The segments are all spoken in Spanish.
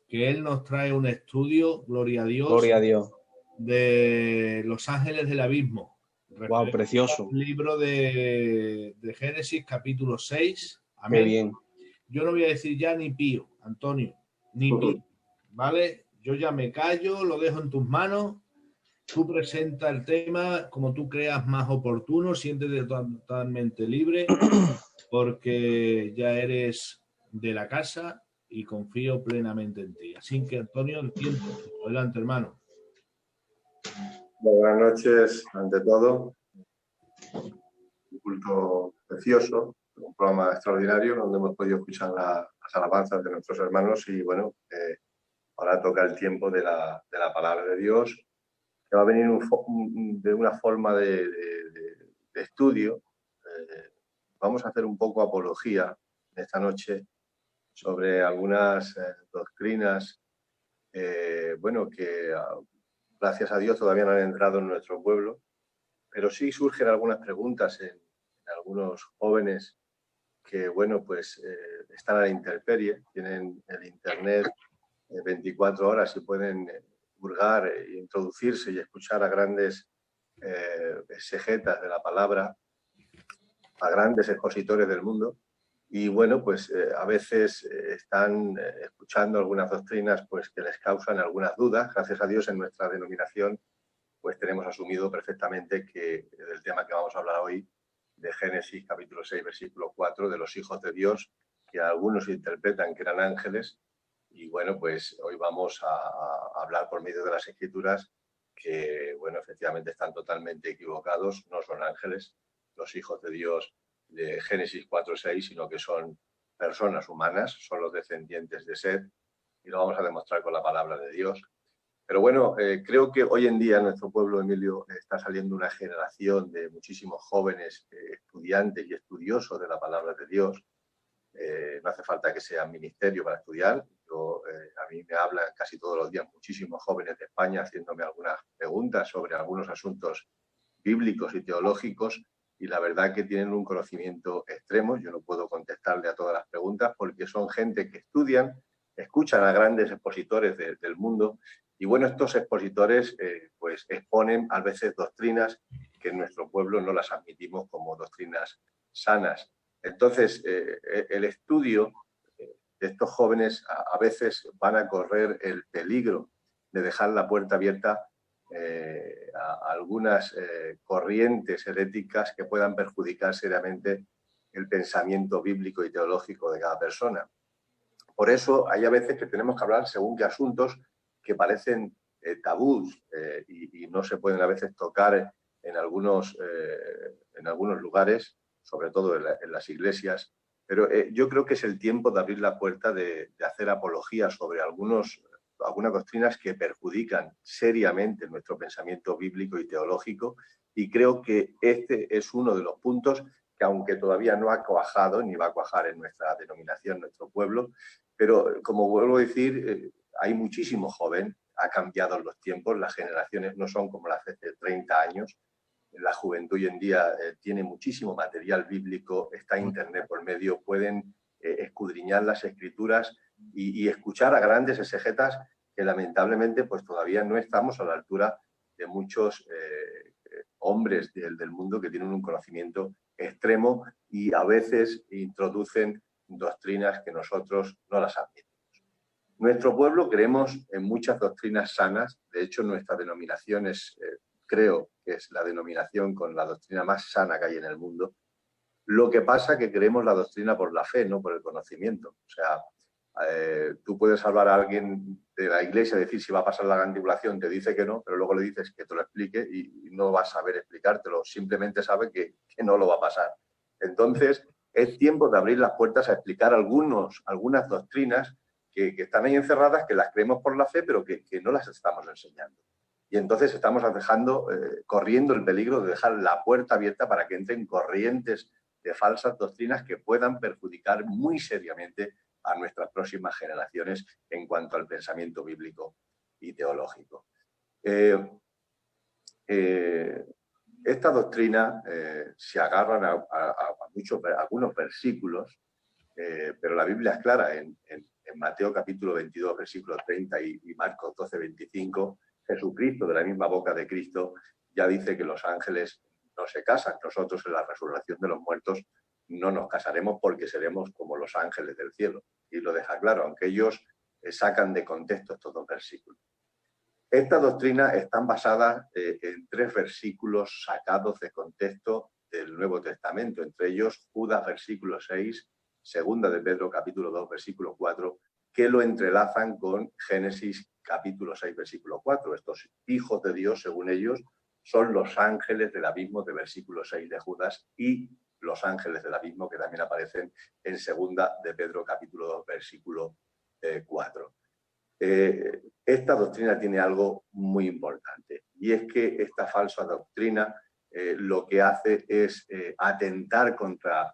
que él nos trae un estudio, gloria a Dios, Gloria a Dios. de los ángeles del abismo. Wow, precioso. Libro de Génesis, capítulo 6. Qué Amén. bien. Yo no voy a decir ya ni pío, Antonio, ni pío, ¿vale? Yo ya me callo, lo dejo en tus manos. Tú presenta el tema como tú creas más oportuno, siéntete totalmente libre, porque ya eres de la casa y confío plenamente en ti. Así que, Antonio, el tiempo. Adelante, hermano. Buenas noches, ante todo. Un culto precioso, un programa extraordinario donde hemos podido escuchar las alabanzas de nuestros hermanos y bueno, ahora toca el tiempo de la palabra de Dios, que va a venir de una forma de estudio. Vamos a hacer un poco apología esta noche sobre algunas doctrinas, bueno, que gracias a Dios todavía no han entrado en nuestro pueblo, pero sí surgen algunas preguntas en algunos jóvenes que, bueno, pues están a la intemperie, tienen el internet 24 horas y pueden hurgar e introducirse y escuchar a grandes exegetas de la palabra, a grandes expositores del mundo. Y bueno, pues a veces están escuchando algunas doctrinas pues, que les causan algunas dudas. Gracias a Dios en nuestra denominación pues tenemos asumido perfectamente que del tema que vamos a hablar hoy, de Génesis capítulo 6, versículo 4, de los hijos de Dios, que algunos interpretan que eran ángeles. Y bueno, pues hoy vamos a hablar por medio de las Escrituras que, bueno, efectivamente están totalmente equivocados, no son ángeles, los hijos de Dios de Génesis 4:6, sino que son personas humanas, son los descendientes de Set, y lo vamos a demostrar con la palabra de Dios. Pero bueno, creo que hoy en día en nuestro pueblo, Emilio, está saliendo una generación de muchísimos jóvenes estudiantes y estudiosos de la palabra de Dios. No hace falta que sean ministerio para estudiar. A mí me hablan casi todos los días muchísimos jóvenes de España haciéndome algunas preguntas sobre algunos asuntos bíblicos y teológicos, y la verdad que tienen un conocimiento extremo. Yo no puedo contestarle a todas las preguntas porque son gente que estudian, escuchan a grandes expositores del mundo, y bueno, estos expositores pues exponen a veces doctrinas que en nuestro pueblo no las admitimos como doctrinas sanas. Entonces, el estudio de estos jóvenes a veces van a correr el peligro de dejar la puerta abierta a algunas corrientes heréticas que puedan perjudicar seriamente el pensamiento bíblico y teológico de cada persona. Por eso hay a veces que tenemos que hablar según qué asuntos que parecen tabús y no se pueden a veces tocar en algunos lugares, sobre todo en las iglesias. Pero yo creo que es el tiempo de abrir la puerta de hacer apología sobre algunas doctrinas que perjudican seriamente nuestro pensamiento bíblico y teológico, y creo que este es uno de los puntos que, aunque todavía no ha cuajado ni va a cuajar en nuestra denominación, nuestro pueblo, pero como vuelvo a decir, hay muchísimo joven, ha cambiado los tiempos, las generaciones no son como las de hace 30 años, la juventud hoy en día tiene muchísimo material bíblico, está internet por medio, pueden escudriñar las escrituras y escuchar a grandes exegetas que lamentablemente pues todavía no estamos a la altura de muchos hombres del mundo que tienen un conocimiento extremo y a veces introducen doctrinas que nosotros no las admitimos. Nuestro pueblo creemos en muchas doctrinas sanas. De hecho, nuestra denominación creo que es la denominación con la doctrina más sana que hay en el mundo. Lo que pasa es que creemos la doctrina por la fe, no por el conocimiento. O sea, tú puedes hablar a alguien de la iglesia, decir si va a pasar la gran tribulación, te dice que no, pero luego le dices que te lo explique y no va a saber explicártelo, simplemente sabe que no lo va a pasar. Entonces, es tiempo de abrir las puertas a explicar algunas doctrinas que están ahí encerradas, que las creemos por la fe, pero que no las estamos enseñando. Y entonces estamos corriendo el peligro de dejar la puerta abierta para que entren corrientes de falsas doctrinas que puedan perjudicar muy seriamente a nuestras próximas generaciones en cuanto al pensamiento bíblico y teológico. Esta doctrina se agarran a algunos versículos, pero la Biblia es clara en en Mateo capítulo 22, versículo 30 y Marcos 12, 25, Jesucristo, de la misma boca de Cristo, ya dice que los ángeles no se casan. Nosotros en la resurrección de los muertos no nos casaremos porque seremos como los ángeles del cielo. Y lo deja claro, aunque ellos sacan de contexto estos dos versículos. Estas doctrinas están basadas en 3 versículos sacados de contexto del Nuevo Testamento, entre ellos Judas, versículo 6, Segunda de Pedro, capítulo 2, versículo 4, que lo entrelazan con Génesis, capítulo 6, versículo 4. Estos hijos de Dios, según ellos, son los ángeles del abismo de versículo 6 de Judas y los ángeles del abismo que también aparecen en Segunda de Pedro, capítulo 2, versículo 4. Esta doctrina tiene algo muy importante, y es que esta falsa doctrina lo que hace es atentar contra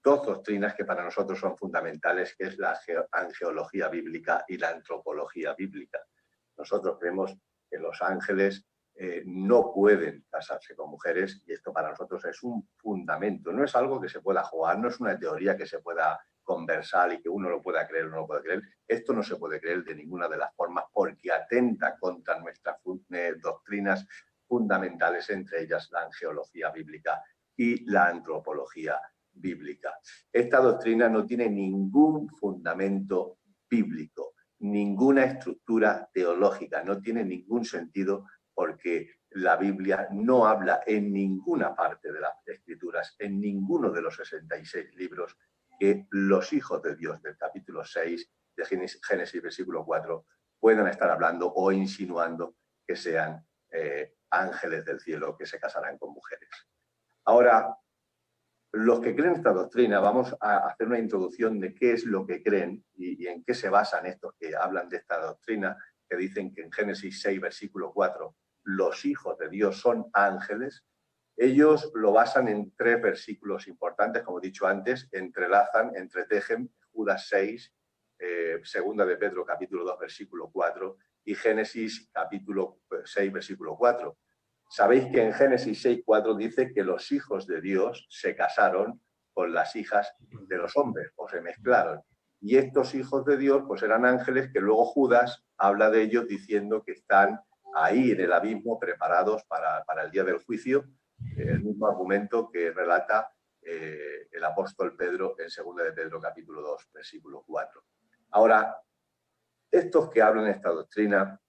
2 doctrinas que para nosotros son fundamentales, que es la angeología bíblica y la antropología bíblica. Nosotros creemos que los ángeles no pueden casarse con mujeres, y esto para nosotros es un fundamento. No es algo que se pueda jugar, no es una teoría que se pueda conversar y que uno lo pueda creer o no lo pueda creer. Esto no se puede creer de ninguna de las formas porque atenta contra nuestras doctrinas fundamentales, entre ellas la angeología bíblica y la antropología bíblica. Esta doctrina no tiene ningún fundamento bíblico, ninguna estructura teológica, no tiene ningún sentido, porque la Biblia no habla en ninguna parte de las Escrituras, en ninguno de los 66 libros, que los hijos de Dios del capítulo 6 de Génesis, versículo 4, puedan estar hablando o insinuando que sean ángeles del cielo que se casarán con mujeres. Ahora, los que creen esta doctrina, vamos a hacer una introducción de qué es lo que creen y en qué se basan estos que hablan de esta doctrina, que dicen que en Génesis 6, versículo 4, los hijos de Dios son ángeles. Ellos lo basan en 3 versículos importantes, como he dicho antes, entrelazan, entretejen Judas 6, Segunda de Pedro, capítulo 2, versículo 4, y Génesis, capítulo 6, versículo 4. Sabéis que en Génesis 6, 4 dice que los hijos de Dios se casaron con las hijas de los hombres, o se mezclaron. Y estos hijos de Dios pues eran ángeles que luego Judas habla de ellos diciendo que están ahí en el abismo preparados para el día del juicio, el mismo argumento que relata el apóstol Pedro en 2 de Pedro capítulo 2, versículo 4. Ahora, estos que hablan esta doctrina,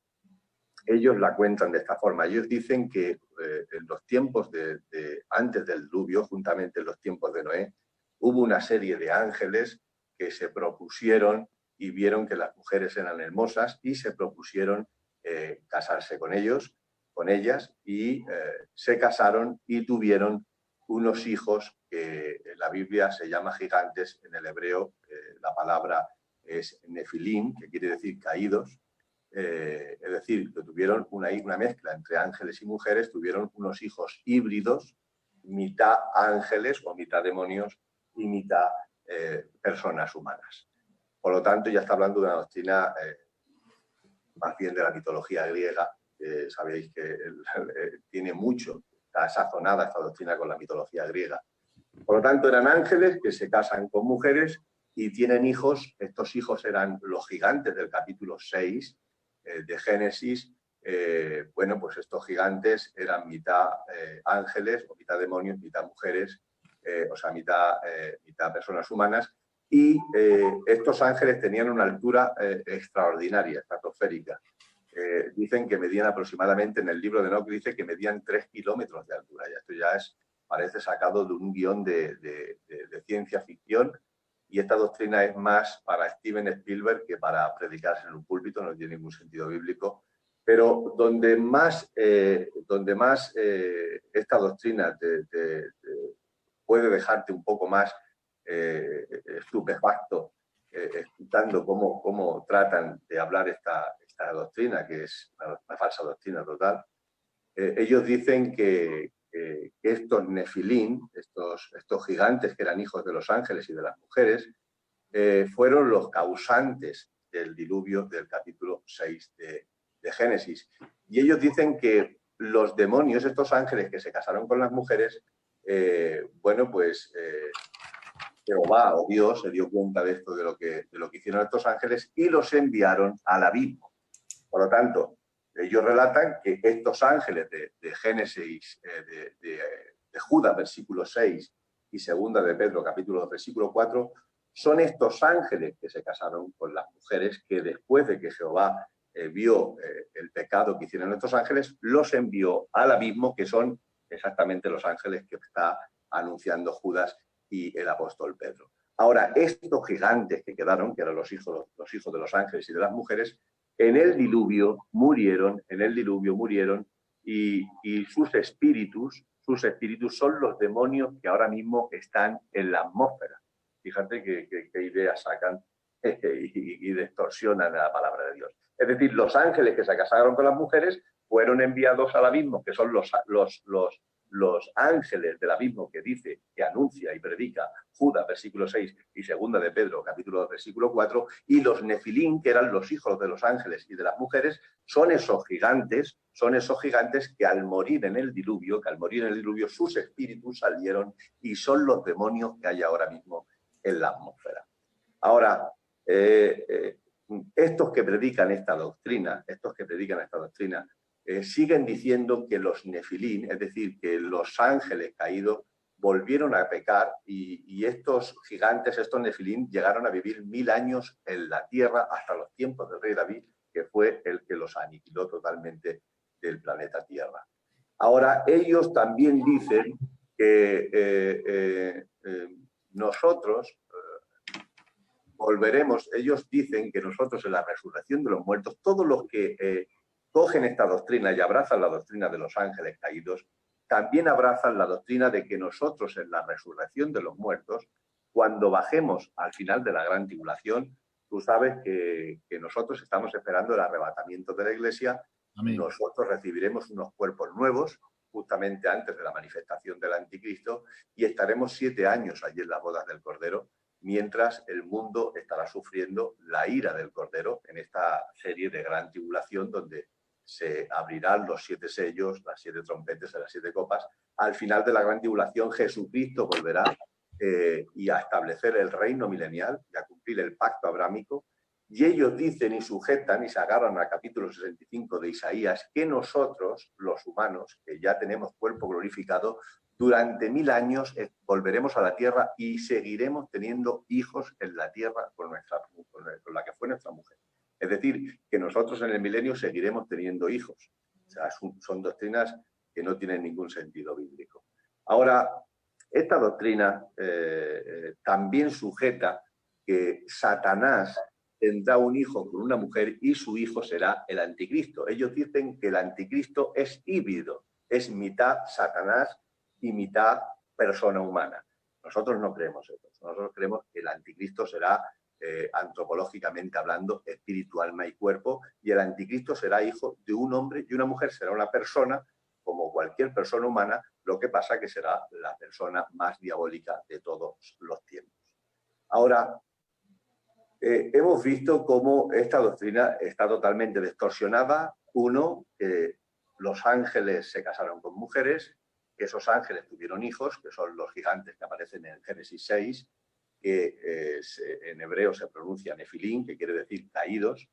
ellos la cuentan de esta forma. Ellos dicen que en los tiempos antes del diluvio, juntamente en los tiempos de Noé, hubo una serie de ángeles que se propusieron y vieron que las mujeres eran hermosas y se propusieron casarse con ellos, con ellas, y se casaron y tuvieron unos hijos que en la Biblia se llama gigantes. En el hebreo la palabra es nefilim, que quiere decir caídos. Es decir, que tuvieron una mezcla entre ángeles y mujeres, tuvieron unos hijos híbridos, mitad ángeles o mitad demonios y mitad personas humanas. Por lo tanto, ya está hablando de una doctrina más bien de la mitología griega. Sabéis que tiene mucho, está sazonada esta doctrina con la mitología griega. Por lo tanto, eran ángeles que se casan con mujeres y tienen hijos. Estos hijos eran los gigantes del capítulo 6 de Génesis. Bueno, pues estos gigantes eran mitad ángeles o mitad demonios, mitad mujeres, o sea, mitad personas humanas. Y estos ángeles tenían una altura extraordinaria, estratosférica. Dicen que medían aproximadamente, en el libro de Enoc dice que medían 3 kilómetros de altura. Y esto ya parece sacado de un guión de ciencia ficción. Y esta doctrina es más para Steven Spielberg que para predicarse en un púlpito, no tiene ningún sentido bíblico. Pero donde más esta doctrina puede dejarte un poco más estupefacto, escuchando cómo tratan de hablar esta doctrina, que es una falsa doctrina total. Ellos dicen que estos nefilín, estos gigantes que eran hijos de los ángeles y de las mujeres, fueron los causantes del diluvio del capítulo 6 de Génesis. Y ellos dicen que los demonios, estos ángeles que se casaron con las mujeres, bueno, pues Jehová o Dios se dio cuenta de esto, de lo que hicieron estos ángeles, y los enviaron al abismo. Por lo tanto, ellos relatan que estos ángeles de Génesis, de Judas, versículo 6, y segunda de Pedro, capítulo 2, versículo 4, son estos ángeles que se casaron con las mujeres, que después de que Jehová vio el pecado que hicieron estos ángeles, los envió al abismo, que son exactamente los ángeles que está anunciando Judas y el apóstol Pedro. Ahora, estos gigantes que quedaron, que eran los hijos de los ángeles y de las mujeres, en el diluvio murieron, y sus espíritus son los demonios que ahora mismo están en la atmósfera. Fíjate qué ideas sacan y distorsionan la palabra de Dios. Es decir, los ángeles que se casaron con las mujeres fueron enviados al abismo, que son los ángeles del abismo que dice, que anuncia y predica Judas, versículo 6, y segunda de Pedro, capítulo 2, versículo 4, y los nefilín, que eran los hijos de los ángeles y de las mujeres, son esos gigantes que al morir en el diluvio, sus espíritus salieron y son los demonios que hay ahora mismo en la atmósfera. Ahora, estos que predican esta doctrina, siguen diciendo que los nefilín, es decir, que los ángeles caídos volvieron a pecar y estos gigantes, estos nefilín, llegaron a vivir 1000 años en la tierra hasta los tiempos del rey David, que fue el que los aniquiló totalmente del planeta Tierra. Ahora, ellos también dicen que nosotros volveremos, ellos dicen que nosotros en la resurrección de los muertos, todos los que cogen esta doctrina y abrazan la doctrina de los ángeles caídos, también abrazan la doctrina de que nosotros en la resurrección de los muertos, cuando bajemos al final de la gran tribulación, tú sabes que nosotros estamos esperando el arrebatamiento de la Iglesia. Amén. Nosotros recibiremos unos cuerpos nuevos justamente antes de la manifestación del anticristo y estaremos 7 años allí en las bodas del Cordero, mientras el mundo estará sufriendo la ira del Cordero en esta serie de gran tribulación donde se abrirán los 7 sellos, las 7 trompetas y las 7 copas. Al final de la gran tribulación, Jesucristo volverá y a establecer el reino milenial y a cumplir el pacto abrámico. Y ellos dicen y sujetan y se agarran al capítulo 65 de Isaías que nosotros, los humanos, que ya tenemos cuerpo glorificado, durante 1000 años volveremos a la tierra y seguiremos teniendo hijos en la tierra con la que fue nuestra mujer. Es decir, que nosotros en el milenio seguiremos teniendo hijos. O sea, son doctrinas que no tienen ningún sentido bíblico. Ahora, esta doctrina también sujeta que Satanás tendrá un hijo con una mujer y su hijo será el anticristo. Ellos dicen que el anticristo es híbrido, es mitad Satanás y mitad persona humana. Nosotros no creemos eso. Nosotros creemos que el anticristo será, antropológicamente hablando, espíritu, alma y cuerpo, y el anticristo será hijo de un hombre y una mujer, será una persona como cualquier persona humana, lo que pasa que será la persona más diabólica de todos los tiempos. Ahora, hemos visto cómo esta doctrina está totalmente distorsionada. Uno, los ángeles se casaron con mujeres, que esos ángeles tuvieron hijos, que son los gigantes que aparecen en Génesis 6, que en hebreo se pronuncia nefilín, que quiere decir caídos,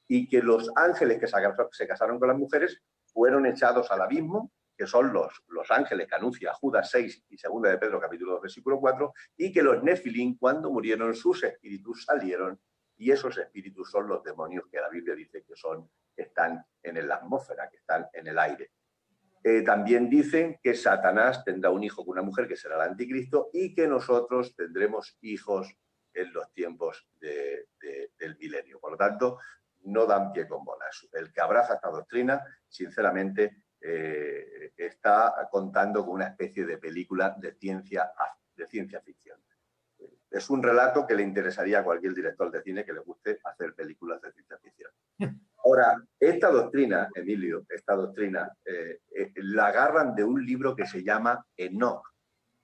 y que los ángeles que se casaron con las mujeres fueron echados al abismo, que son los ángeles que anuncia Judas 6 y segunda de Pedro capítulo 2 versículo 4, y que los nefilín, cuando murieron, sus espíritus salieron, y esos espíritus son los demonios que la Biblia dice que están en la atmósfera, que están en el aire. También dicen que Satanás tendrá un hijo con una mujer que será el anticristo y que nosotros tendremos hijos en los tiempos del milenio. Por lo tanto, no dan pie con bolas. El que abraza esta doctrina, sinceramente, está contando con una especie de película de ciencia ficción. Es un relato que le interesaría a cualquier director de cine que le guste hacer películas de ciencia ficción. Ahora, esta doctrina, Emilio, la agarran de un libro que se llama Enoc.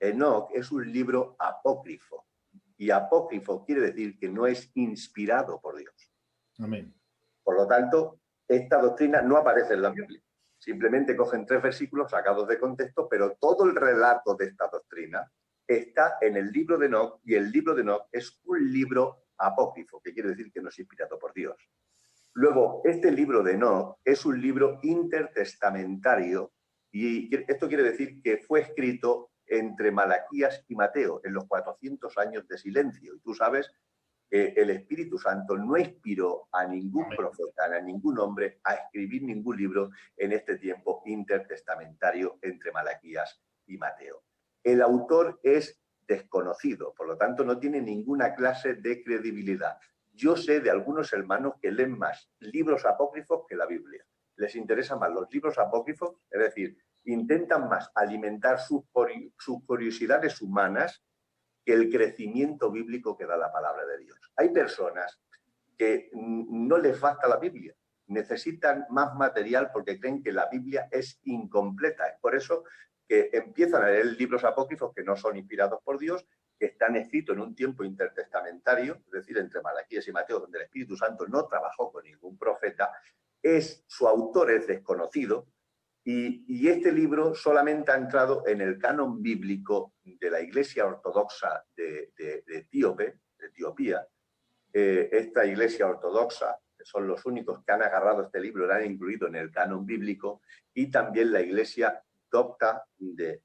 Enoc es un libro apócrifo. Y apócrifo quiere decir que no es inspirado por Dios. Amén. Por lo tanto, esta doctrina no aparece en la Biblia. Simplemente cogen 3 versículos sacados de contexto, pero todo el relato de esta doctrina está en el libro de Enoc, y el libro de Enoc es un libro apócrifo, que quiere decir que no es inspirado por Dios. Luego, este libro de Enoc es un libro intertestamentario, y esto quiere decir que fue escrito entre Malaquías y Mateo, en los 400 años de silencio. Y tú sabes que el Espíritu Santo no inspiró a ningún profeta, a ningún hombre, a escribir ningún libro en este tiempo intertestamentario entre Malaquías y Mateo. El autor es desconocido, por lo tanto no tiene ninguna clase de credibilidad. Yo sé de algunos hermanos que leen más libros apócrifos que la Biblia. Les interesan más los libros apócrifos, es decir, intentan más alimentar sus curiosidades humanas que el crecimiento bíblico que da la palabra de Dios. Hay personas que no les basta la Biblia, necesitan más material porque creen que la Biblia es incompleta. Es por eso que empiezan a leer libros apócrifos que no son inspirados por Dios, que están escritos en un tiempo intertestamentario, es decir, entre Malaquías y Mateo, donde el Espíritu Santo no trabajó con ningún profeta, su autor es desconocido, y este libro solamente ha entrado en el canon bíblico de la Iglesia Ortodoxa de Etiopía. Esta Iglesia Ortodoxa, que son los únicos que han agarrado este libro, lo han incluido en el canon bíblico, y también la Iglesia Copta de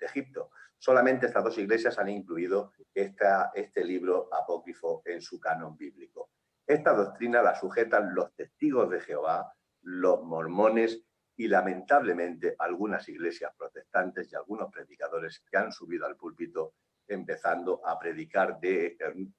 Egipto. Solamente estas dos iglesias han incluido este libro apócrifo en su canon bíblico. Esta doctrina la sujetan los testigos de Jehová, los mormones y lamentablemente algunas iglesias protestantes y algunos predicadores que han subido al púlpito empezando a predicar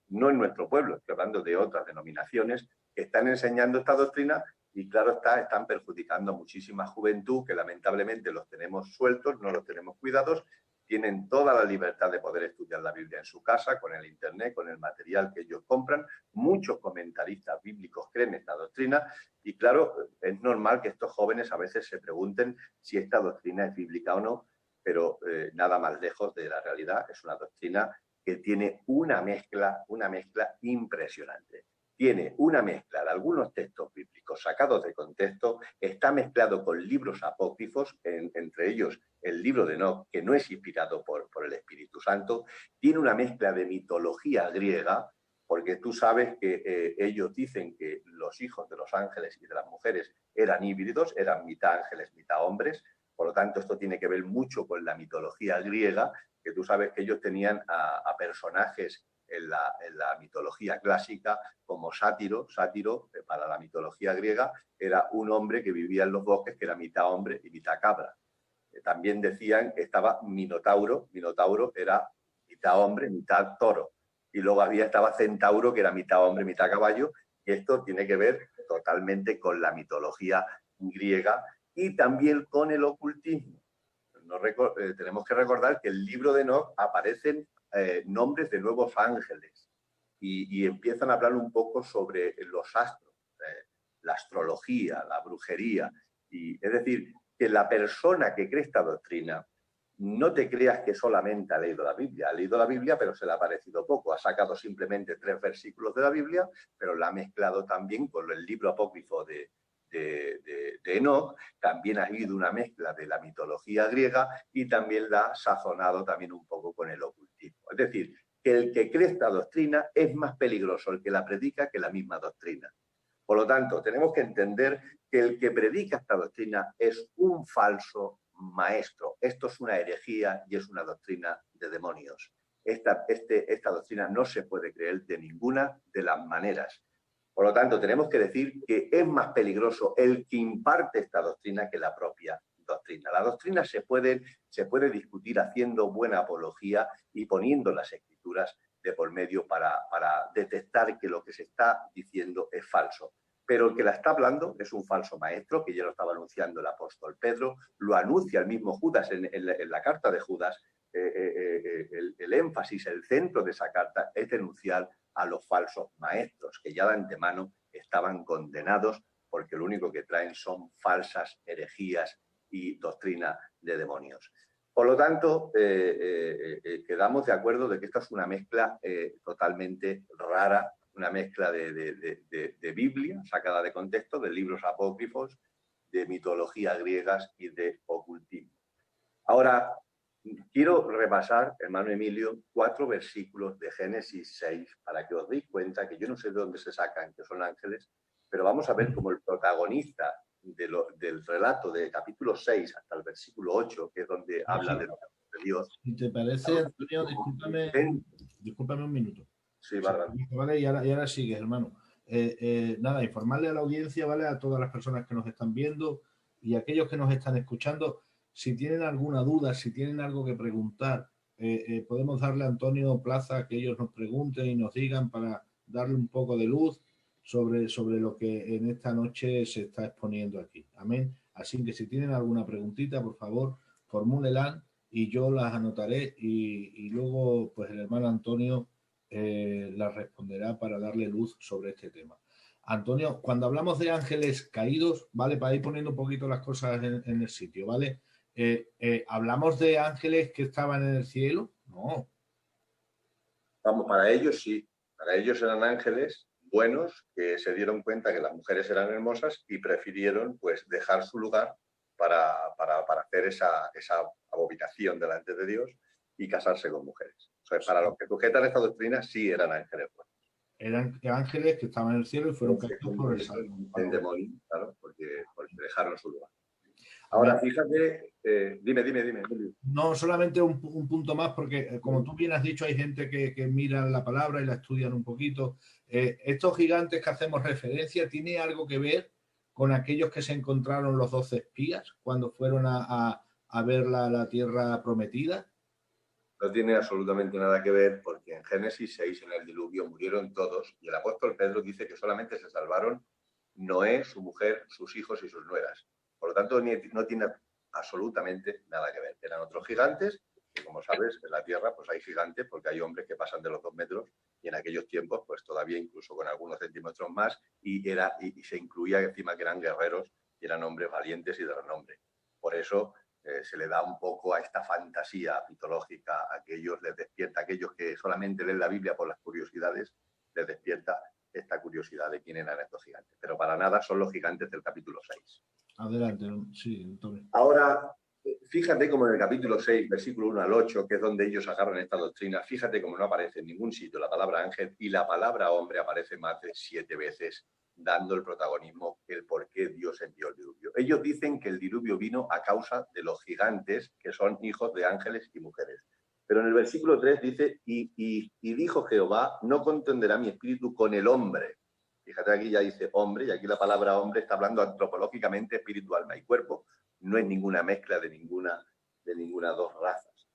no en nuestro pueblo, estoy hablando de otras denominaciones que están enseñando esta doctrina y claro está, están perjudicando a muchísima juventud que lamentablemente los tenemos sueltos, no los tenemos cuidados, tienen toda la libertad de poder estudiar la Biblia en su casa, con el internet, con el material que ellos compran. Muchos comentaristas bíblicos creen esta doctrina y claro, es normal que estos jóvenes a veces se pregunten si esta doctrina es bíblica o no, pero nada más lejos de la realidad. Es una doctrina que tiene una mezcla impresionante. Tiene una mezcla de algunos textos bíblicos sacados de contexto, está mezclado con libros apócrifos, entre ellos el libro de Enoc, que no es inspirado por el Espíritu Santo, tiene una mezcla de mitología griega, porque tú sabes que ellos dicen que los hijos de los ángeles y de las mujeres eran híbridos, eran mitad ángeles, mitad hombres, por lo tanto esto tiene que ver mucho con la mitología griega, que tú sabes que ellos tenían a personajes en la mitología clásica como Sátiro. Sátiro, para la mitología griega, era un hombre que vivía en los bosques que era mitad hombre y mitad cabra. También decían que estaba Minotauro. Minotauro era mitad hombre, mitad toro. Y luego estaba Centauro, que era mitad hombre, mitad caballo. Y esto tiene que ver totalmente con la mitología griega y también con el ocultismo. Tenemos que recordar que en el libro de Enoc aparecen nombres de nuevos ángeles y empiezan a hablar un poco sobre los astros, la astrología, la brujería. Y, es decir, que la persona que cree esta doctrina, no te creas que solamente ha leído la Biblia, pero se le ha parecido poco. Ha sacado simplemente 3 versículos de la Biblia, pero la ha mezclado también con el libro apócrifo de Enoc. También ha habido una mezcla de la mitología griega y también la ha sazonado también un poco con el ocultismo. Es decir, que el que cree esta doctrina es más peligroso el que la predica que la misma doctrina. Por lo tanto, tenemos que entender que el que predica esta doctrina es un falso maestro. Esto es una herejía y es una doctrina de demonios. Esta doctrina no se puede creer de ninguna de las maneras. Por lo tanto, tenemos que decir que es más peligroso el que imparte esta doctrina que la propia doctrina. La doctrina se puede discutir haciendo buena apología y poniendo las escrituras de por medio para detectar que lo que se está diciendo es falso. Pero el que la está hablando es un falso maestro, que ya lo estaba anunciando el apóstol Pedro, lo anuncia el mismo Judas en la carta de Judas. El énfasis, el centro de esa carta es denunciar a los falsos maestros, que ya de antemano estaban condenados porque lo único que traen son falsas herejías y doctrina de demonios. Por lo tanto, quedamos de acuerdo de que esta es una mezcla totalmente rara, una mezcla de Biblia sacada de contexto, de libros apócrifos, de mitología griegas y de ocultismo. Ahora, quiero repasar, hermano Emilio, 4 versículos de Génesis 6 para que os deis cuenta que yo no sé de dónde se sacan, que son ángeles, pero vamos a ver cómo el protagonista del relato de capítulo 6 hasta el versículo 8, que es donde habla de Dios. Si te parece, Antonio, discúlpame un minuto. Sí, Bárbara. Vale, y ahora sigues, hermano. Nada, informarle a la audiencia, ¿vale? A todas las personas que nos están viendo y a aquellos que nos están escuchando, si tienen alguna duda, si tienen algo que preguntar, podemos darle a Antonio Plaza que ellos nos pregunten y nos digan para darle un poco de luz sobre lo que en esta noche se está exponiendo aquí. Amén. Así que si tienen alguna preguntita, por favor, formúlenla y yo las anotaré y luego pues el hermano Antonio las responderá para darle luz sobre este tema. Antonio, cuando hablamos de ángeles caídos, ¿vale? Para ir poniendo un poquito las cosas en el sitio, ¿vale? ¿Hablamos de ángeles que estaban en el cielo? No. Vamos, para ellos sí. Para ellos eran ángeles buenos que se dieron cuenta que las mujeres eran hermosas y prefirieron pues dejar su lugar para hacer esa abominación delante de Dios y casarse con mujeres. O sea, para los que sujetan esta doctrina sí eran ángeles buenos. Eran ángeles que estaban en el cielo y fueron caídos por el Salmo. En demonio, claro, porque dejaron su lugar. Ahora, fíjate, dime. No, solamente un punto más, porque como tú bien has dicho, hay gente que mira la palabra y la estudian un poquito. Estos gigantes que hacemos referencia, ¿tiene algo que ver con aquellos que se encontraron los 12 espías cuando fueron a ver la tierra prometida? No tiene absolutamente nada que ver porque en Génesis 6, en el diluvio, murieron todos y el apóstol Pedro dice que solamente se salvaron Noé, su mujer, sus hijos y sus nueras. Por lo tanto, no tiene absolutamente nada que ver. Eran otros gigantes, que como sabes, en la Tierra pues hay gigantes porque hay hombres que pasan de los 2 metros y en aquellos tiempos pues todavía incluso con algunos centímetros más y se incluía encima que eran guerreros y eran hombres valientes y de renombre. Por eso se le da un poco a esta fantasía mitológica, a aquellos les despierta, a aquellos que solamente leen la Biblia por las curiosidades, les despierta esta curiosidad de quién eran estos gigantes. Pero para nada son los gigantes del capítulo 6. Adelante, sí, Antonio. Ahora, fíjate como en el capítulo 6, versículo 1 al 8, que es donde ellos agarran esta doctrina, fíjate como no aparece en ningún sitio la palabra ángel y la palabra hombre aparece más de 7 veces, dando el protagonismo, el por qué Dios envió el diluvio. Ellos dicen que el diluvio vino a causa de los gigantes, que son hijos de ángeles y mujeres. Pero en el versículo 3 dice, y dijo Jehová, no contenderá mi espíritu con el hombre. Fíjate, aquí ya dice hombre, y aquí la palabra hombre está hablando antropológicamente, espíritu, alma y cuerpo. No es ninguna mezcla de ninguna dos razas.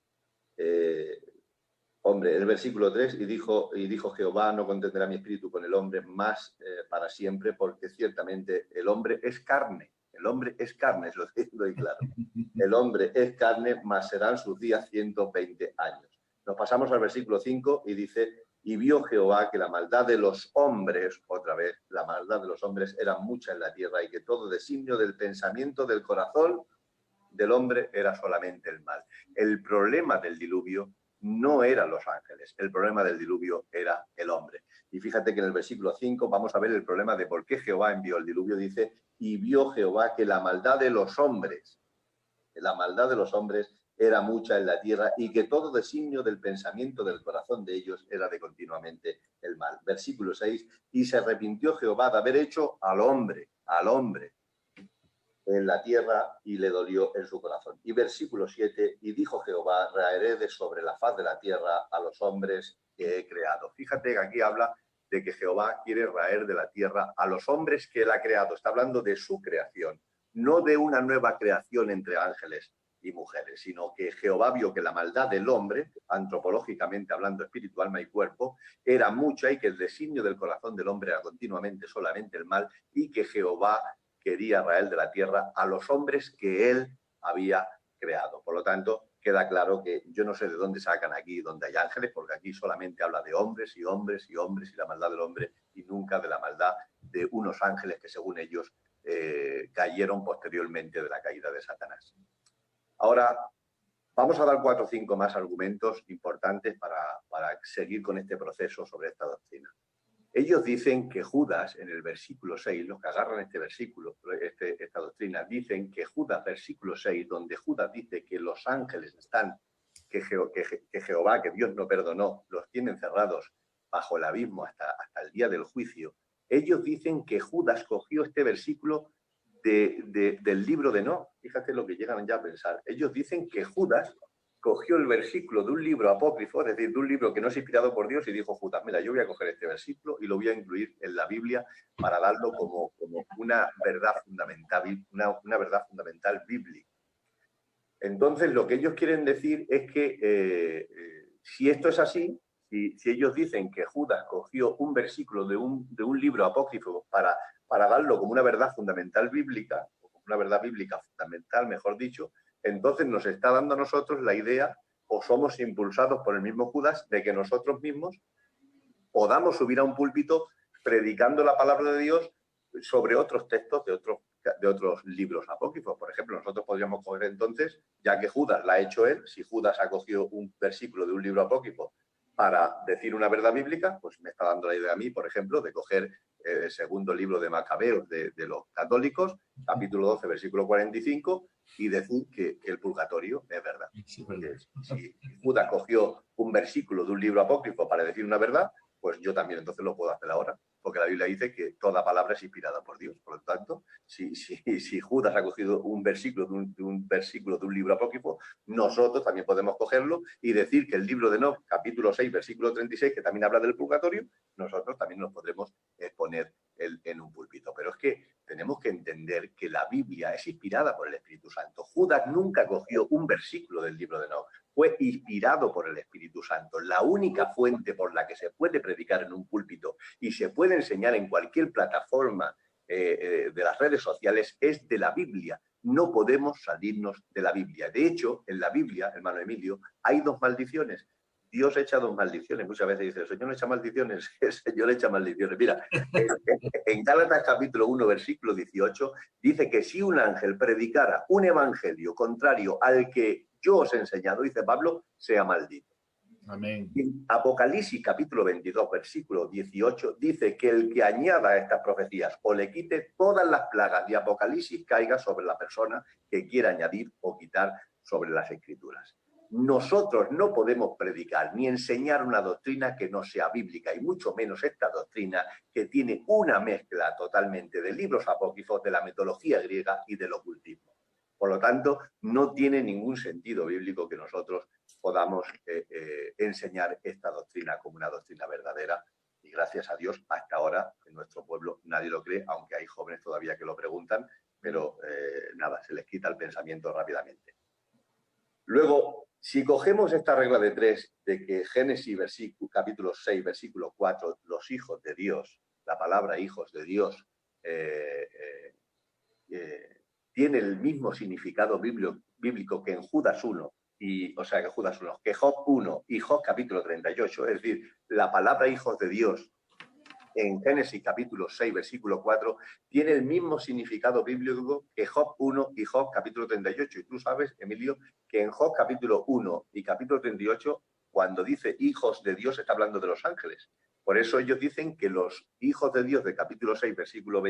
Hombre, el versículo 3, y dijo Jehová, no contenderá mi espíritu con el hombre más para siempre, porque ciertamente el hombre es carne. El hombre es carne, eso doy claro. El hombre es carne, más serán sus días 120 años. Nos pasamos al versículo 5 y dice, y vio Jehová que la maldad de los hombres, otra vez, la maldad de los hombres era mucha en la tierra y que todo designio del pensamiento del corazón del hombre era solamente el mal. El problema del diluvio no eran los ángeles, el problema del diluvio era el hombre. Y fíjate que en el versículo 5 vamos a ver el problema de por qué Jehová envió el diluvio. Dice, y vio Jehová que la maldad de los hombres era mucha en la tierra y que todo designio del pensamiento del corazón de ellos era de continuamente el mal. Versículo 6, y se arrepintió Jehová de haber hecho al hombre en la tierra y le dolió en su corazón. Y versículo 7, y dijo Jehová, raeré de sobre la faz de la tierra a los hombres que he creado. Fíjate que aquí habla de que Jehová quiere raer de la tierra a los hombres que él ha creado. Está hablando de su creación, no de una nueva creación entre ángeles y mujeres, sino que Jehová vio que la maldad del hombre, antropológicamente hablando, espíritu, alma y cuerpo, era mucha y que el designio del corazón del hombre era continuamente solamente el mal y que Jehová quería raer de la tierra a los hombres que él había creado. Por lo tanto, queda claro que yo no sé de dónde sacan aquí donde hay ángeles, porque aquí solamente habla de hombres y hombres y hombres y la maldad del hombre y nunca de la maldad de unos ángeles que según ellos cayeron posteriormente de la caída de Satanás. Ahora, vamos a dar 4 o 5 más argumentos importantes para seguir con este proceso sobre esta doctrina. Ellos dicen que Judas, en el versículo 6, los que agarran este versículo, esta doctrina, dicen que Judas, versículo 6, donde Judas dice que los ángeles están que Jehová, que Dios no perdonó, los tiene encerrados bajo el abismo hasta el día del juicio, ellos dicen que Judas cogió este versículo del libro de Enoc. Fíjate lo que llegan ya a pensar. Ellos dicen que Judas cogió el versículo de un libro apócrifo, es decir, de un libro que no es inspirado por Dios, y dijo Judas, mira, yo voy a coger este versículo y lo voy a incluir en la Biblia para darlo como una verdad fundamental, una verdad fundamental bíblica. Entonces, lo que ellos quieren decir es que si esto es así, si ellos dicen que Judas cogió un versículo de un libro apócrifo para darlo como una verdad fundamental bíblica, o como una verdad bíblica fundamental, mejor dicho, entonces nos está dando a nosotros la idea, o somos impulsados por el mismo Judas, de que nosotros mismos podamos subir a un púlpito predicando la palabra de Dios sobre otros textos de otros libros apócrifos. Por ejemplo, nosotros podríamos coger entonces, ya que Judas la ha hecho él, si Judas ha cogido un versículo de un libro apócrifo para decir una verdad bíblica, pues me está dando la idea a mí, por ejemplo, de coger el segundo libro de Macabeos de los católicos, capítulo 12, versículo 45, y decir que el purgatorio es verdad. Sí, si Judas cogió un versículo de un libro apócrifo para decir una verdad, pues yo también entonces lo puedo hacer ahora, porque la Biblia dice que toda palabra es inspirada por Dios. Por lo tanto, si Judas ha cogido un versículo de un libro apócrifo, nosotros también podemos cogerlo y decir que el libro de Enoc, capítulo 6, versículo 36, que también habla del purgatorio, nosotros también nos podremos exponer en un púlpito. Pero es que tenemos que entender que la Biblia es inspirada por el Espíritu Santo. Judas nunca cogió un versículo del libro de Enoc. Fue inspirado por el Espíritu Santo. La única fuente por la que se puede predicar en un púlpito y se puede enseñar en cualquier plataforma de las redes sociales es de la Biblia. No podemos salirnos de la Biblia. De hecho, en la Biblia, hermano Emilio, hay dos maldiciones. Dios echa dos maldiciones. Muchas veces dice, el Señor no echa maldiciones, el Señor echa maldiciones. Mira, en Gálatas capítulo 1, versículo 18, dice que si un ángel predicara un evangelio contrario al que yo os he enseñado, dice Pablo, sea maldito. Amén. En Apocalipsis capítulo 22, versículo 18, dice que el que añada a estas profecías o le quite todas las plagas de Apocalipsis caiga sobre la persona que quiera añadir o quitar sobre las Escrituras. Nosotros no podemos predicar ni enseñar una doctrina que no sea bíblica, y mucho menos esta doctrina que tiene una mezcla totalmente de libros apócrifos, de la mitología griega y del ocultismo. Por lo tanto, no tiene ningún sentido bíblico que nosotros podamos enseñar esta doctrina como una doctrina verdadera, y gracias a Dios, hasta ahora en nuestro pueblo nadie lo cree, aunque hay jóvenes todavía que lo preguntan, pero nada, se les quita el pensamiento rápidamente. Luego, si cogemos esta regla de 3, de que Génesis capítulo 6, versículo 4, los hijos de Dios, la palabra hijos de Dios, tiene el mismo significado bíblico que en Judas 1, que Job 1 y Job capítulo 38, es decir, la palabra hijos de Dios en Génesis capítulo 6, versículo 4, tiene el mismo significado bíblico que Job 1 y Job capítulo 38. Y tú sabes, Emilio, que en Job capítulo 1 y capítulo 38, cuando dice hijos de Dios, está hablando de los ángeles. Por eso ellos dicen que los hijos de Dios de capítulo 6, versículo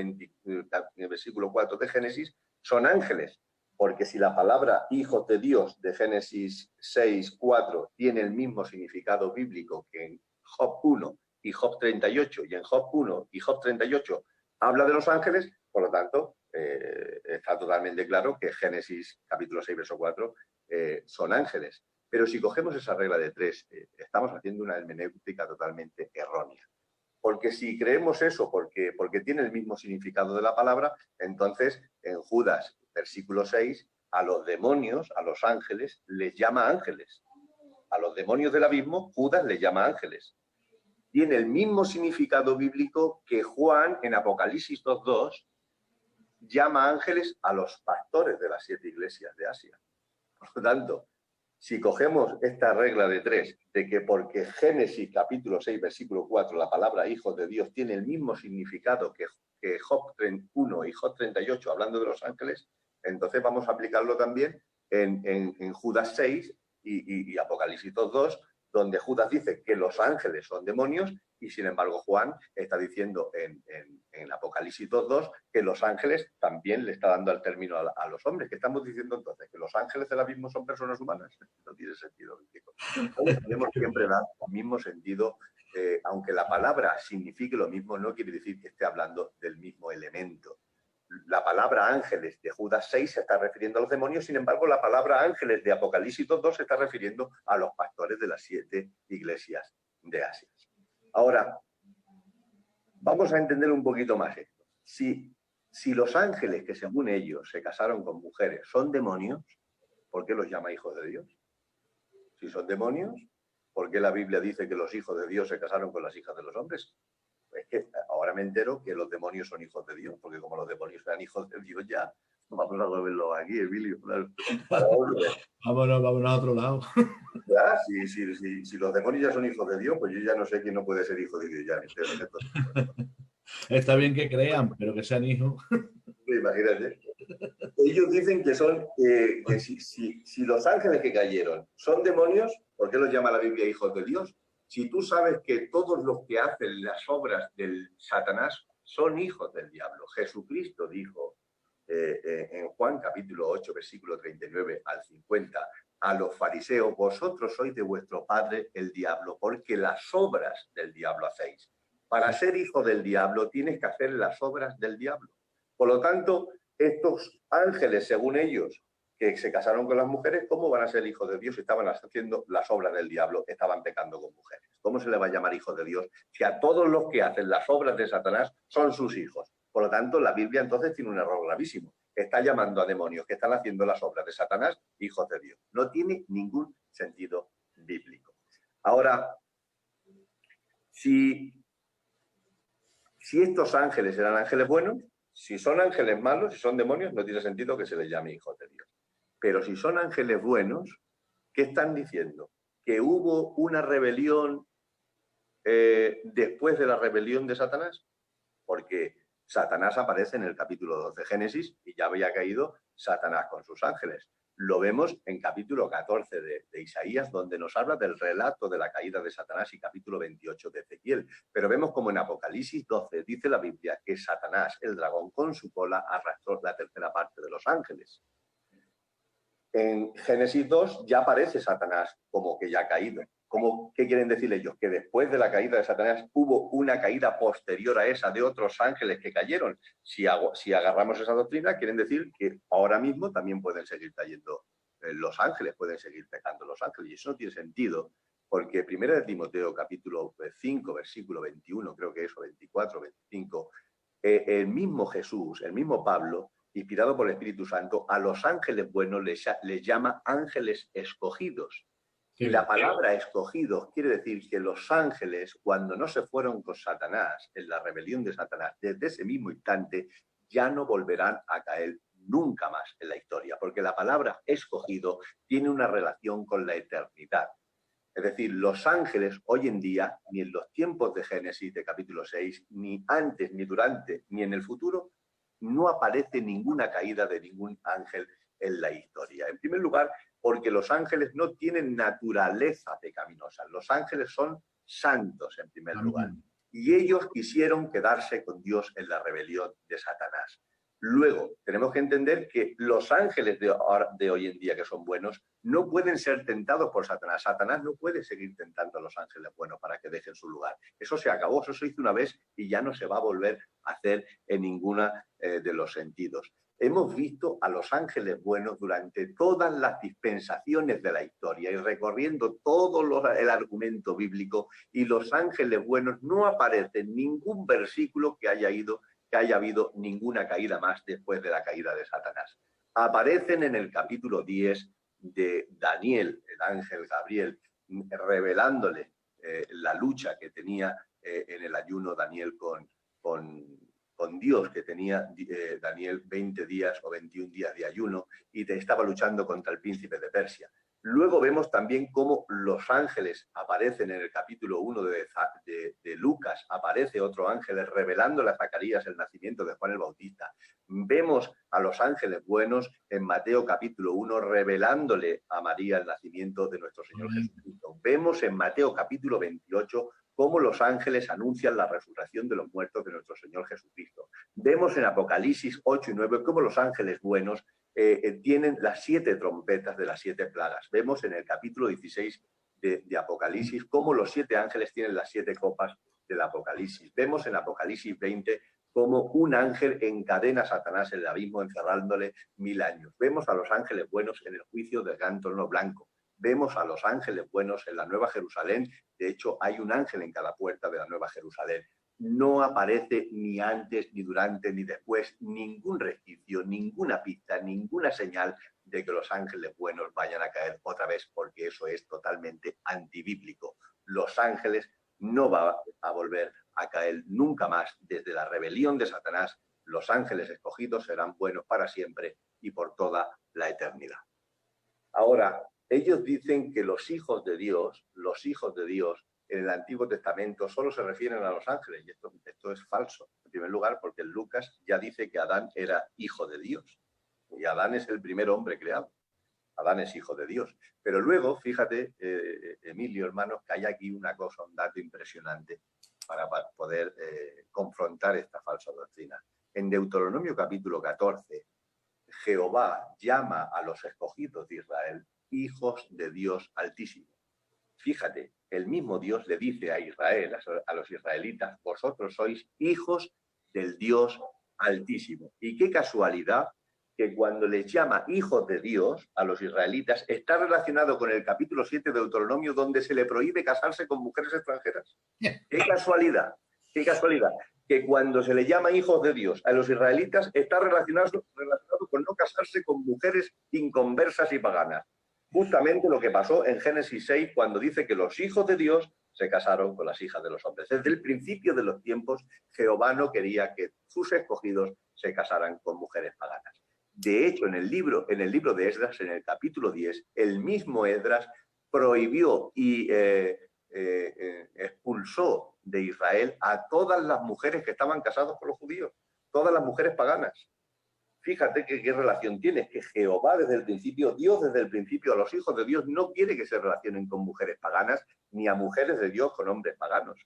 4 de Génesis, son ángeles. Porque si la palabra hijos de Dios de Génesis 6, 4 tiene el mismo significado bíblico que en Job 1 y Job 38, y en Job 1 y Job 38 habla de los ángeles, por lo tanto, está totalmente claro que Génesis capítulo 6, verso 4 son ángeles. Pero si cogemos esa regla de 3, estamos haciendo una hermenéutica totalmente errónea. Porque si creemos eso, porque tiene el mismo significado de la palabra, entonces en Judas, versículo 6, a los demonios, a los ángeles, les llama ángeles. A los demonios del abismo, Judas les llama ángeles. Tiene el mismo significado bíblico que Juan en Apocalipsis 2.2 llama ángeles a los pastores de las 7 iglesias de Asia. Por lo tanto, si cogemos esta regla de 3, de que porque Génesis capítulo 6, versículo 4, la palabra hijos de Dios tiene el mismo significado que Job 1 y Job 38, hablando de los ángeles, entonces vamos a aplicarlo también en Judas 6 y Apocalipsis 2.2, donde Judas dice que los ángeles son demonios y sin embargo Juan está diciendo en Apocalipsis 2.2 que los ángeles también le está dando el término a los hombres. ¿Qué estamos diciendo entonces? ¿Que los ángeles del abismo son personas humanas? No tiene sentido. Tenemos siempre dar el mismo sentido. Aunque la palabra signifique lo mismo, no quiere decir que esté hablando del mismo elemento. La palabra ángeles de Judas 6 se está refiriendo a los demonios, sin embargo, la palabra ángeles de Apocalipsis 2 se está refiriendo a los pastores de las 7 iglesias de Asia. Ahora, vamos a entender un poquito más esto. Si los ángeles que según ellos se casaron con mujeres son demonios, ¿por qué los llama hijos de Dios? Si son demonios, ¿por qué la Biblia dice que los hijos de Dios se casaron con las hijas de los hombres? Es que ahora me entero que los demonios son hijos de Dios, porque como los demonios eran hijos de Dios ya, vamos a volverlo aquí, Emilio. Claro. Vámonos a otro lado. Ya, si los demonios ya son hijos de Dios, pues yo ya no sé quién no puede ser hijo de Dios ya. Está bien que crean, pero que sean hijos. Imagínate. Ellos dicen que son, que si los ángeles que cayeron son demonios, ¿por qué los llama la Biblia hijos de Dios? Si tú sabes que todos los que hacen las obras del Satanás son hijos del diablo. Jesucristo dijo en Juan capítulo 8, versículo 39 al 50, a los fariseos, vosotros sois de vuestro padre el diablo, porque las obras del diablo hacéis. Para ser hijo del diablo tienes que hacer las obras del diablo. Por lo tanto, estos ángeles, según ellos, que se casaron con las mujeres, ¿cómo van a ser hijos de Dios si estaban haciendo las obras del diablo, estaban pecando con mujeres? ¿Cómo se le va a llamar hijos de Dios si a todos los que hacen las obras de Satanás son sus hijos? Por lo tanto, la Biblia entonces tiene un error gravísimo. Está llamando a demonios que están haciendo las obras de Satanás hijos de Dios. No tiene ningún sentido bíblico. Ahora, si estos ángeles eran ángeles buenos, si son ángeles malos, si son demonios, no tiene sentido que se les llame hijos de Dios. Pero si son ángeles buenos, ¿qué están diciendo? ¿Que hubo una rebelión después de la rebelión de Satanás? Porque Satanás aparece en el capítulo 2 de Génesis y ya había caído Satanás con sus ángeles. Lo vemos en capítulo 14 de Isaías, donde nos habla del relato de la caída de Satanás, y capítulo 28 de Ezequiel. Pero vemos como en Apocalipsis 12 dice la Biblia que Satanás, el dragón, con su cola arrastró la tercera parte de los ángeles. En Génesis 2 ya aparece Satanás como que ya ha caído. ¿Qué quieren decir ellos? Que después de la caída de Satanás hubo una caída posterior a esa de otros ángeles que cayeron. Si agarramos esa doctrina, quieren decir que ahora mismo también pueden seguir cayendo los ángeles, pueden seguir pecando los ángeles. Y eso no tiene sentido, porque 1 de Timoteo, capítulo 5, versículo 21, creo que es, o 24, 25, el mismo Jesús, el mismo Pablo, inspirado por el Espíritu Santo, a los ángeles buenos les llama ángeles escogidos. Y la palabra escogidos quiere decir que los ángeles, cuando no se fueron con Satanás, en la rebelión de Satanás, desde ese mismo instante, ya no volverán a caer nunca más en la historia, porque la palabra escogido tiene una relación con la eternidad. Es decir, los ángeles hoy en día, ni en los tiempos de Génesis, de capítulo 6, ni antes, ni durante, ni en el futuro, no aparece ninguna caída de ningún ángel en la historia. En primer lugar, porque los ángeles no tienen naturaleza pecaminosa. Los ángeles son santos, en primer lugar. Y ellos quisieron quedarse con Dios en la rebelión de Satanás. Luego, tenemos que entender que los ángeles de hoy en día, que son buenos, no pueden ser tentados por Satanás. Satanás no puede seguir tentando a los ángeles buenos para que dejen su lugar. Eso se acabó, eso se hizo una vez y ya no se va a volver a hacer en ninguna de los sentidos. Hemos visto a los ángeles buenos durante todas las dispensaciones de la historia y recorriendo todo el argumento bíblico, y los ángeles buenos no aparecen en ningún versículo que haya habido ninguna caída más después de la caída de Satanás. Aparecen en el capítulo 10 de Daniel, el ángel Gabriel, revelándole la lucha que tenía en el ayuno Daniel con Dios, que tenía Daniel 20 días o 21 días de ayuno y estaba luchando contra el príncipe de Persia. Luego vemos también cómo los ángeles aparecen en el capítulo 1 de Lucas, aparece otro ángel revelándole a Zacarías el nacimiento de Juan el Bautista. Vemos a los ángeles buenos en Mateo capítulo 1 revelándole a María el nacimiento de nuestro Señor Jesucristo. Vemos en Mateo capítulo 28 cómo los ángeles anuncian la resurrección de los muertos de nuestro Señor Jesucristo. Vemos en Apocalipsis 8 y 9 cómo los ángeles buenos tienen las 7 trompetas de las 7 plagas. Vemos en el capítulo 16 de Apocalipsis cómo los 7 ángeles tienen las 7 copas del Apocalipsis. Vemos en Apocalipsis 20 cómo un ángel encadena a Satanás en el abismo encerrándole 1000 años. Vemos a los ángeles buenos en el juicio del gran trono blanco. Vemos a los ángeles buenos en la Nueva Jerusalén. De hecho, hay un ángel en cada puerta de la Nueva Jerusalén. No aparece ni antes, ni durante, ni después ningún resquicio, ninguna pista, ninguna señal de que los ángeles buenos vayan a caer otra vez, porque eso es totalmente antibíblico. Los ángeles no van a volver a caer nunca más. Desde la rebelión de Satanás, los ángeles escogidos serán buenos para siempre y por toda la eternidad. Ahora, ellos dicen que los hijos de Dios en el Antiguo Testamento solo se refieren a los ángeles, y esto es falso. En primer lugar, porque Lucas ya dice que Adán era hijo de Dios, y Adán es el primer hombre creado. Adán es hijo de Dios. Pero luego, fíjate, Emilio, hermanos, que hay aquí una cosa, un dato impresionante para poder confrontar esta falsa doctrina. En Deuteronomio capítulo 14, Jehová llama a los escogidos de Israel hijos de Dios Altísimo. Fíjate, el mismo Dios le dice a Israel, a los israelitas, vosotros sois hijos del Dios Altísimo. Y qué casualidad que cuando les llama hijos de Dios a los israelitas está relacionado con el capítulo 7 de Deuteronomio, donde se le prohíbe casarse con mujeres extranjeras. ¡Qué casualidad! ¡Qué casualidad! Que cuando se le llama hijos de Dios a los israelitas está relacionado con no casarse con mujeres inconversas y paganas. Justamente lo que pasó en Génesis 6 cuando dice que los hijos de Dios se casaron con las hijas de los hombres. Desde el principio de los tiempos, Jehová no quería que sus escogidos se casaran con mujeres paganas. De hecho, en el libro de Esdras, en el capítulo 10, el mismo Esdras prohibió y expulsó de Israel a todas las mujeres que estaban casadas con los judíos, todas las mujeres paganas. Fíjate qué relación tiene, que Jehová desde el principio, Dios desde el principio, a los hijos de Dios no quiere que se relacionen con mujeres paganas, ni a mujeres de Dios con hombres paganos.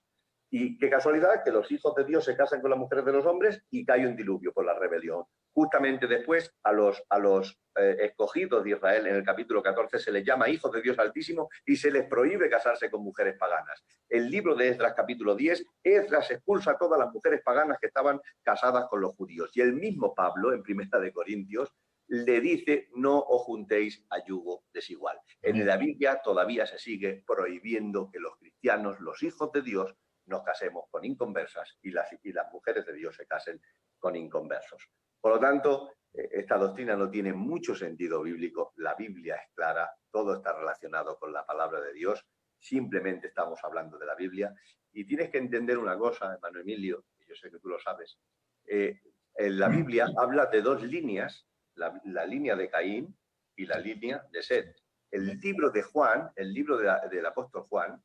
Y qué casualidad que los hijos de Dios se casan con las mujeres de los hombres y cae un diluvio por la rebelión. Justamente después a los escogidos de Israel en el capítulo 14 se les llama hijos de Dios Altísimo y se les prohíbe casarse con mujeres paganas. El libro de Esdras capítulo 10, Esdras expulsa a todas las mujeres paganas que estaban casadas con los judíos. Y el mismo Pablo, en Primera de Corintios, le dice, no os juntéis a yugo desigual. En la Biblia todavía se sigue prohibiendo que los cristianos, los hijos de Dios, nos casemos con inconversas y las mujeres de Dios se casen con inconversos. Por lo tanto, esta doctrina no tiene mucho sentido bíblico. La Biblia es clara, todo está relacionado con la palabra de Dios. Simplemente estamos hablando de la Biblia. Y tienes que entender una cosa, hermano Emilio, que yo sé que tú lo sabes. En la Biblia habla de dos líneas, la línea de Caín y la línea de Set. El libro de Juan, el libro del apóstol Juan,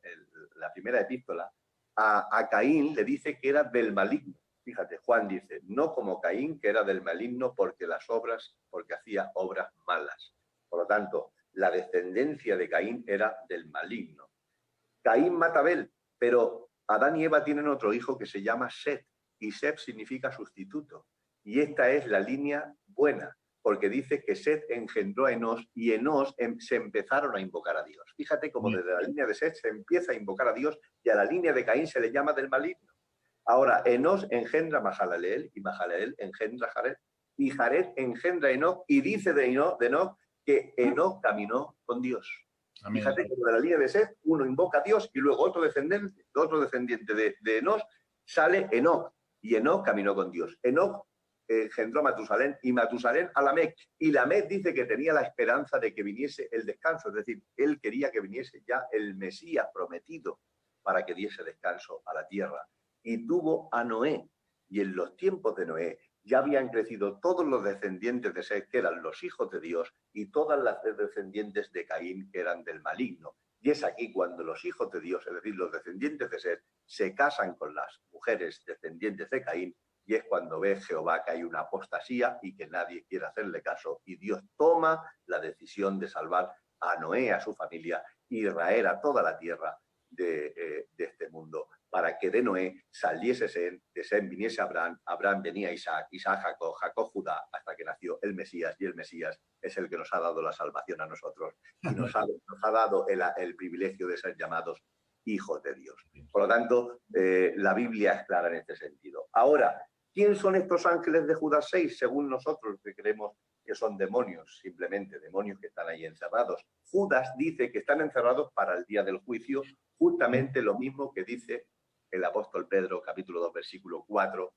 la primera epístola, a Caín le dice que era del maligno. Fíjate, Juan dice, no como Caín, que era del maligno porque hacía obras malas. Por lo tanto, la descendencia de Caín era del maligno. Caín mata a Abel, pero Adán y Eva tienen otro hijo que se llama Set, y Set significa sustituto. Y esta es la línea buena, porque dice que Set engendró a Enós y Enós se empezaron a invocar a Dios. Fíjate cómo desde la línea de Set se empieza a invocar a Dios y a la línea de Caín se le llama del maligno. Ahora, Enós engendra a Mahalaleel y Mahalaleel engendra a Jared. Y Jared engendra a Enoc y dice de Enoc que Enoc caminó con Dios. Amén. Fíjate que de la línea de Set uno invoca a Dios y luego otro descendiente de Enós sale Enoc. Y Enoc caminó con Dios. Enoc engendró a Matusalén y Matusalén a Lamec. Y Lamec dice que tenía la esperanza de que viniese el descanso. Es decir, él quería que viniese ya el Mesías prometido para que diese descanso a la tierra. Y tuvo a Noé. Y en los tiempos de Noé ya habían crecido todos los descendientes de Set, que eran los hijos de Dios, y todas las descendientes de Caín, que eran del maligno. Y es aquí cuando los hijos de Dios, es decir, los descendientes de Set, se casan con las mujeres descendientes de Caín, y es cuando ve Jehová que hay una apostasía y que nadie quiere hacerle caso, y Dios toma la decisión de salvar a Noé, a su familia, y raer a toda la tierra de este mundo, para que de Noé saliese Sem, de Sem viniese Abraham, Abraham venía Isaac, Isaac Jacob, Jacob Judá, hasta que nació el Mesías, y el Mesías es el que nos ha dado la salvación a nosotros y nos ha dado el privilegio de ser llamados hijos de Dios. Por lo tanto, la Biblia es clara en este sentido. Ahora, ¿quién son estos ángeles de Judas 6? Según nosotros, que creemos que son demonios, simplemente demonios que están ahí encerrados. Judas dice que están encerrados para el día del juicio, justamente lo mismo que dice el apóstol Pedro, capítulo 2, versículo 4.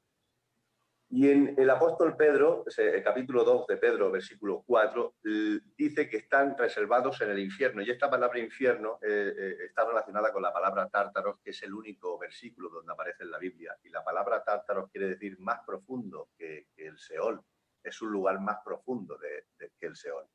Y en el apóstol Pedro, el capítulo 2 de Pedro, versículo 4, dice que están reservados en el infierno. Y esta palabra infierno está relacionada con la palabra tártaros, que es el único versículo donde aparece en la Biblia. Y la palabra tártaros quiere decir más profundo que el Seol. Es un lugar más profundo que el Seol.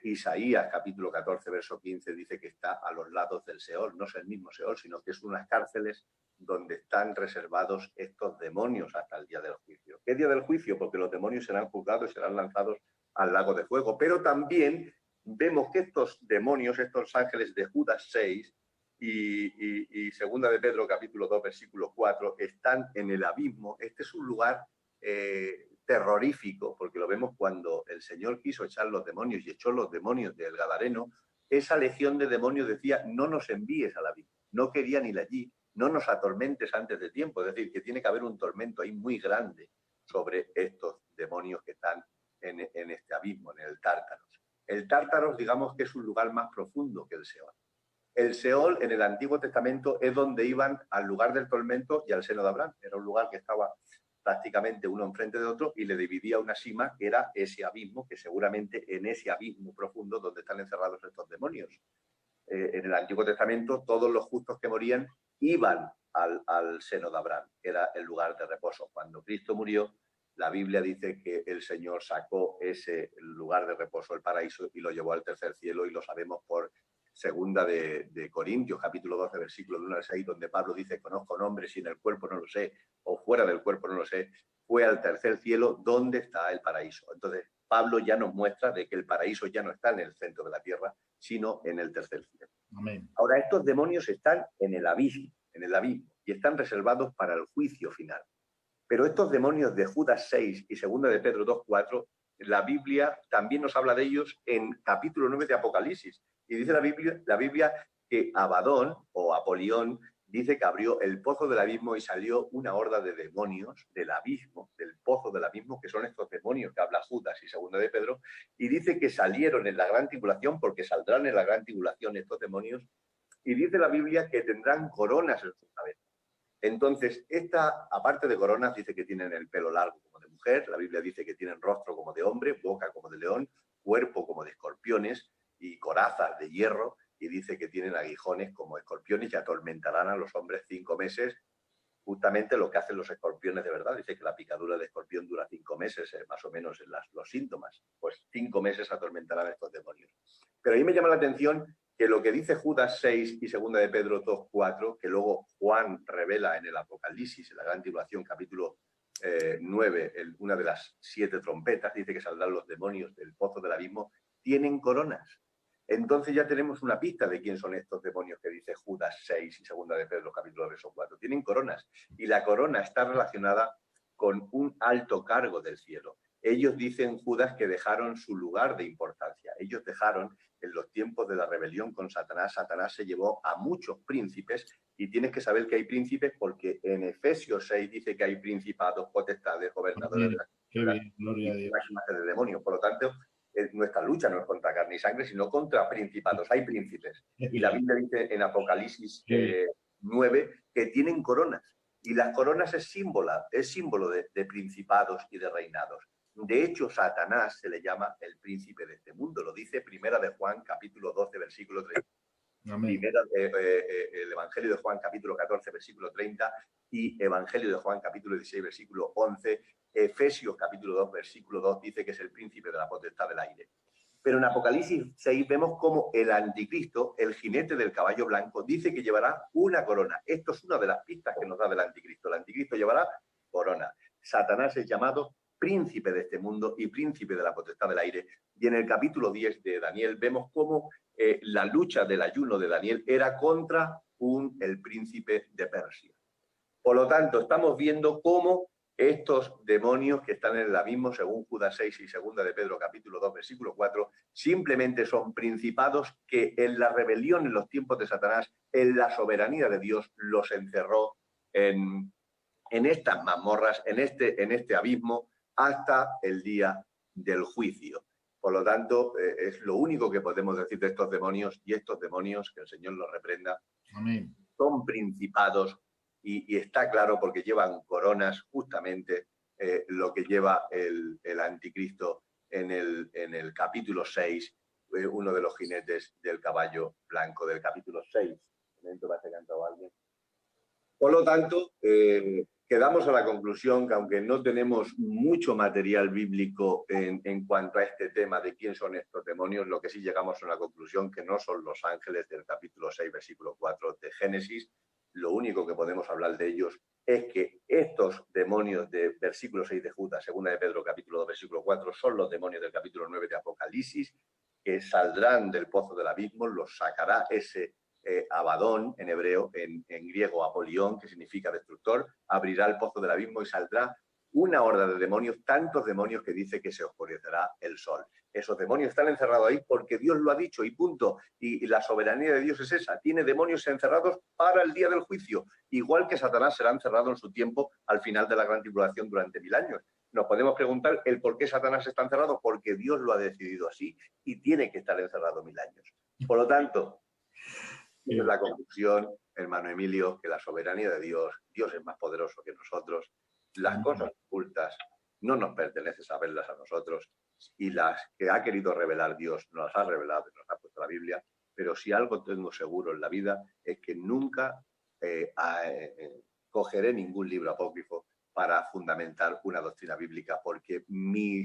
Isaías, capítulo 14, verso 15, dice que está a los lados del Seol. No es el mismo Seol, sino que es unas cárceles donde están reservados estos demonios hasta el día del juicio. ¿Qué día del juicio? Porque los demonios serán juzgados y serán lanzados al lago de fuego. Pero también vemos que estos demonios, estos ángeles de Judas 6 y segunda de Pedro, capítulo 2, versículo 4, están en el abismo. Este es un lugar terrorífico, porque lo vemos cuando el Señor quiso echar los demonios y echó los demonios del Gadareno. Esa legión de demonios decía: no nos envíes al abismo. No querían ir allí, no nos atormentes antes de tiempo. Es decir, que tiene que haber un tormento ahí muy grande sobre estos demonios que están en este abismo, en el Tártaros. El Tártaros, digamos que es un lugar más profundo que el Seol. El Seol en el Antiguo Testamento es donde iban al lugar del tormento y al seno de Abraham. Era un lugar que estaba prácticamente uno enfrente de otro y le dividía una sima, que era ese abismo, que seguramente en ese abismo profundo donde están encerrados estos demonios. En el Antiguo Testamento todos los justos que morían iban al seno de Abraham, que era el lugar de reposo. Cuando Cristo murió, la Biblia dice que el Señor sacó ese lugar de reposo, el paraíso, y lo llevó al tercer cielo, y lo sabemos por segunda de Corintios, capítulo 12, versículo 1 al 6, donde Pablo dice: conozco nombres y en el cuerpo no lo sé, o fuera del cuerpo no lo sé. Fue al tercer cielo, donde está el paraíso. Entonces, Pablo ya nos muestra de que el paraíso ya no está en el centro de la tierra, sino en el tercer cielo. Amén. Ahora, estos demonios están en el abismo, y están reservados para el juicio final. Pero estos demonios de Judas 6 y segunda de Pedro 2, 4, la Biblia también nos habla de ellos en capítulo 9 de Apocalipsis. Y dice la Biblia que Abadón o Apolión dice que abrió el pozo del abismo y salió una horda de demonios del abismo, del pozo del abismo, que son estos demonios que habla Judas y segunda de Pedro, y dice que salieron en la gran tribulación, porque saldrán en la gran tribulación estos demonios, y dice la Biblia que tendrán coronas en sus cabezas. Entonces, esta, aparte de coronas, dice que tienen el pelo largo como de mujer, la Biblia dice que tienen rostro como de hombre, boca como de león, cuerpo como de escorpiones y corazas de hierro, y dice que tienen aguijones como escorpiones y atormentarán a los hombres 5 meses, justamente lo que hacen los escorpiones de verdad. Dice que la picadura de escorpión dura 5 meses, más o menos en los síntomas. Pues 5 meses atormentarán a estos demonios. Pero ahí me llama la atención que lo que dice Judas 6 y segunda de Pedro 2, 4, que luego Juan revela en el Apocalipsis, en la gran tribulación, capítulo 9, una de las 7 trompetas, dice que saldrán los demonios del pozo del abismo, tienen coronas. Entonces ya tenemos una pista de quién son estos demonios que dice Judas 6 y segunda de Pedro, capítulo 2 o 4. Tienen coronas, y la corona está relacionada con un alto cargo del cielo. Ellos dicen, Judas, que dejaron su lugar de importancia. Ellos dejaron, en los tiempos de la rebelión con Satanás, Satanás se llevó a muchos príncipes, y tienes que saber que hay príncipes porque en Efesios 6 dice que hay principados, potestades, gobernadores, gloria a Dios, de demonios. Por lo tanto, nuestra lucha no es contra carne y sangre, sino contra principados. Hay príncipes. Y la Biblia dice en Apocalipsis 9 que tienen coronas. Y las coronas es símbolo de principados y de reinados. De hecho, Satanás se le llama el príncipe de este mundo. Lo dice Primera de Juan, capítulo 12, versículo 30. El Evangelio de Juan, capítulo 14, versículo 30, y Evangelio de Juan, capítulo 16, versículo 11, Efesios, capítulo 2, versículo 2, dice que es el príncipe de la potestad del aire. Pero en Apocalipsis 6 vemos cómo el anticristo, el jinete del caballo blanco, dice que llevará una corona. Esto es una de las pistas que nos da del anticristo. El anticristo llevará corona. Satanás es llamado príncipe de este mundo y príncipe de la potestad del aire. Y en el capítulo 10 de Daniel vemos cómo la lucha del ayuno de Daniel era contra el príncipe de Persia. Por lo tanto, estamos viendo cómo estos demonios que están en el abismo, según Judas 6 y segunda de Pedro capítulo 2, versículo 4, simplemente son principados que en la rebelión en los tiempos de Satanás, en la soberanía de Dios, los encerró en estas mazmorras, en este abismo, hasta el día del juicio. Por lo tanto, es lo único que podemos decir de estos demonios, y estos demonios, que el Señor los reprenda, Amén. son principados, y está claro porque llevan coronas, justamente lo que lleva el anticristo en el capítulo 6, uno de los jinetes del caballo blanco del capítulo 6. Un momento, parece que ha cantado alguien. Por lo tanto, quedamos a la conclusión que aunque no tenemos mucho material bíblico en cuanto a este tema de quién son estos demonios, lo que sí llegamos a una conclusión que no son los ángeles del capítulo 6, versículo 4 de Génesis. Lo único que podemos hablar de ellos es que estos demonios de versículo 6 de Judas, segunda de Pedro capítulo 2, versículo 4, son los demonios del capítulo 9 de Apocalipsis, que saldrán del pozo del abismo, los sacará ese Abadón en hebreo, en griego Apolión, que significa destructor, abrirá el pozo del abismo y saldrá una horda de demonios, tantos demonios que dice que se oscurecerá el sol. Esos demonios están encerrados ahí porque Dios lo ha dicho y punto. Y la soberanía de Dios es esa. Tiene demonios encerrados para el día del juicio, igual que Satanás será encerrado en su tiempo al final de la gran tribulación durante 1000 años. Nos podemos preguntar el por qué Satanás está encerrado, porque Dios lo ha decidido así y tiene que estar encerrado 1000 años. Por lo tanto, esa es la conclusión, hermano Emilio, que la soberanía de Dios, Dios es más poderoso que nosotros. Las cosas ocultas no nos pertenece saberlas a nosotros, y las que ha querido revelar Dios nos las ha revelado y nos ha puesto la Biblia, pero si algo tengo seguro en la vida es que nunca cogeré ningún libro apócrifo para fundamentar una doctrina bíblica, porque mi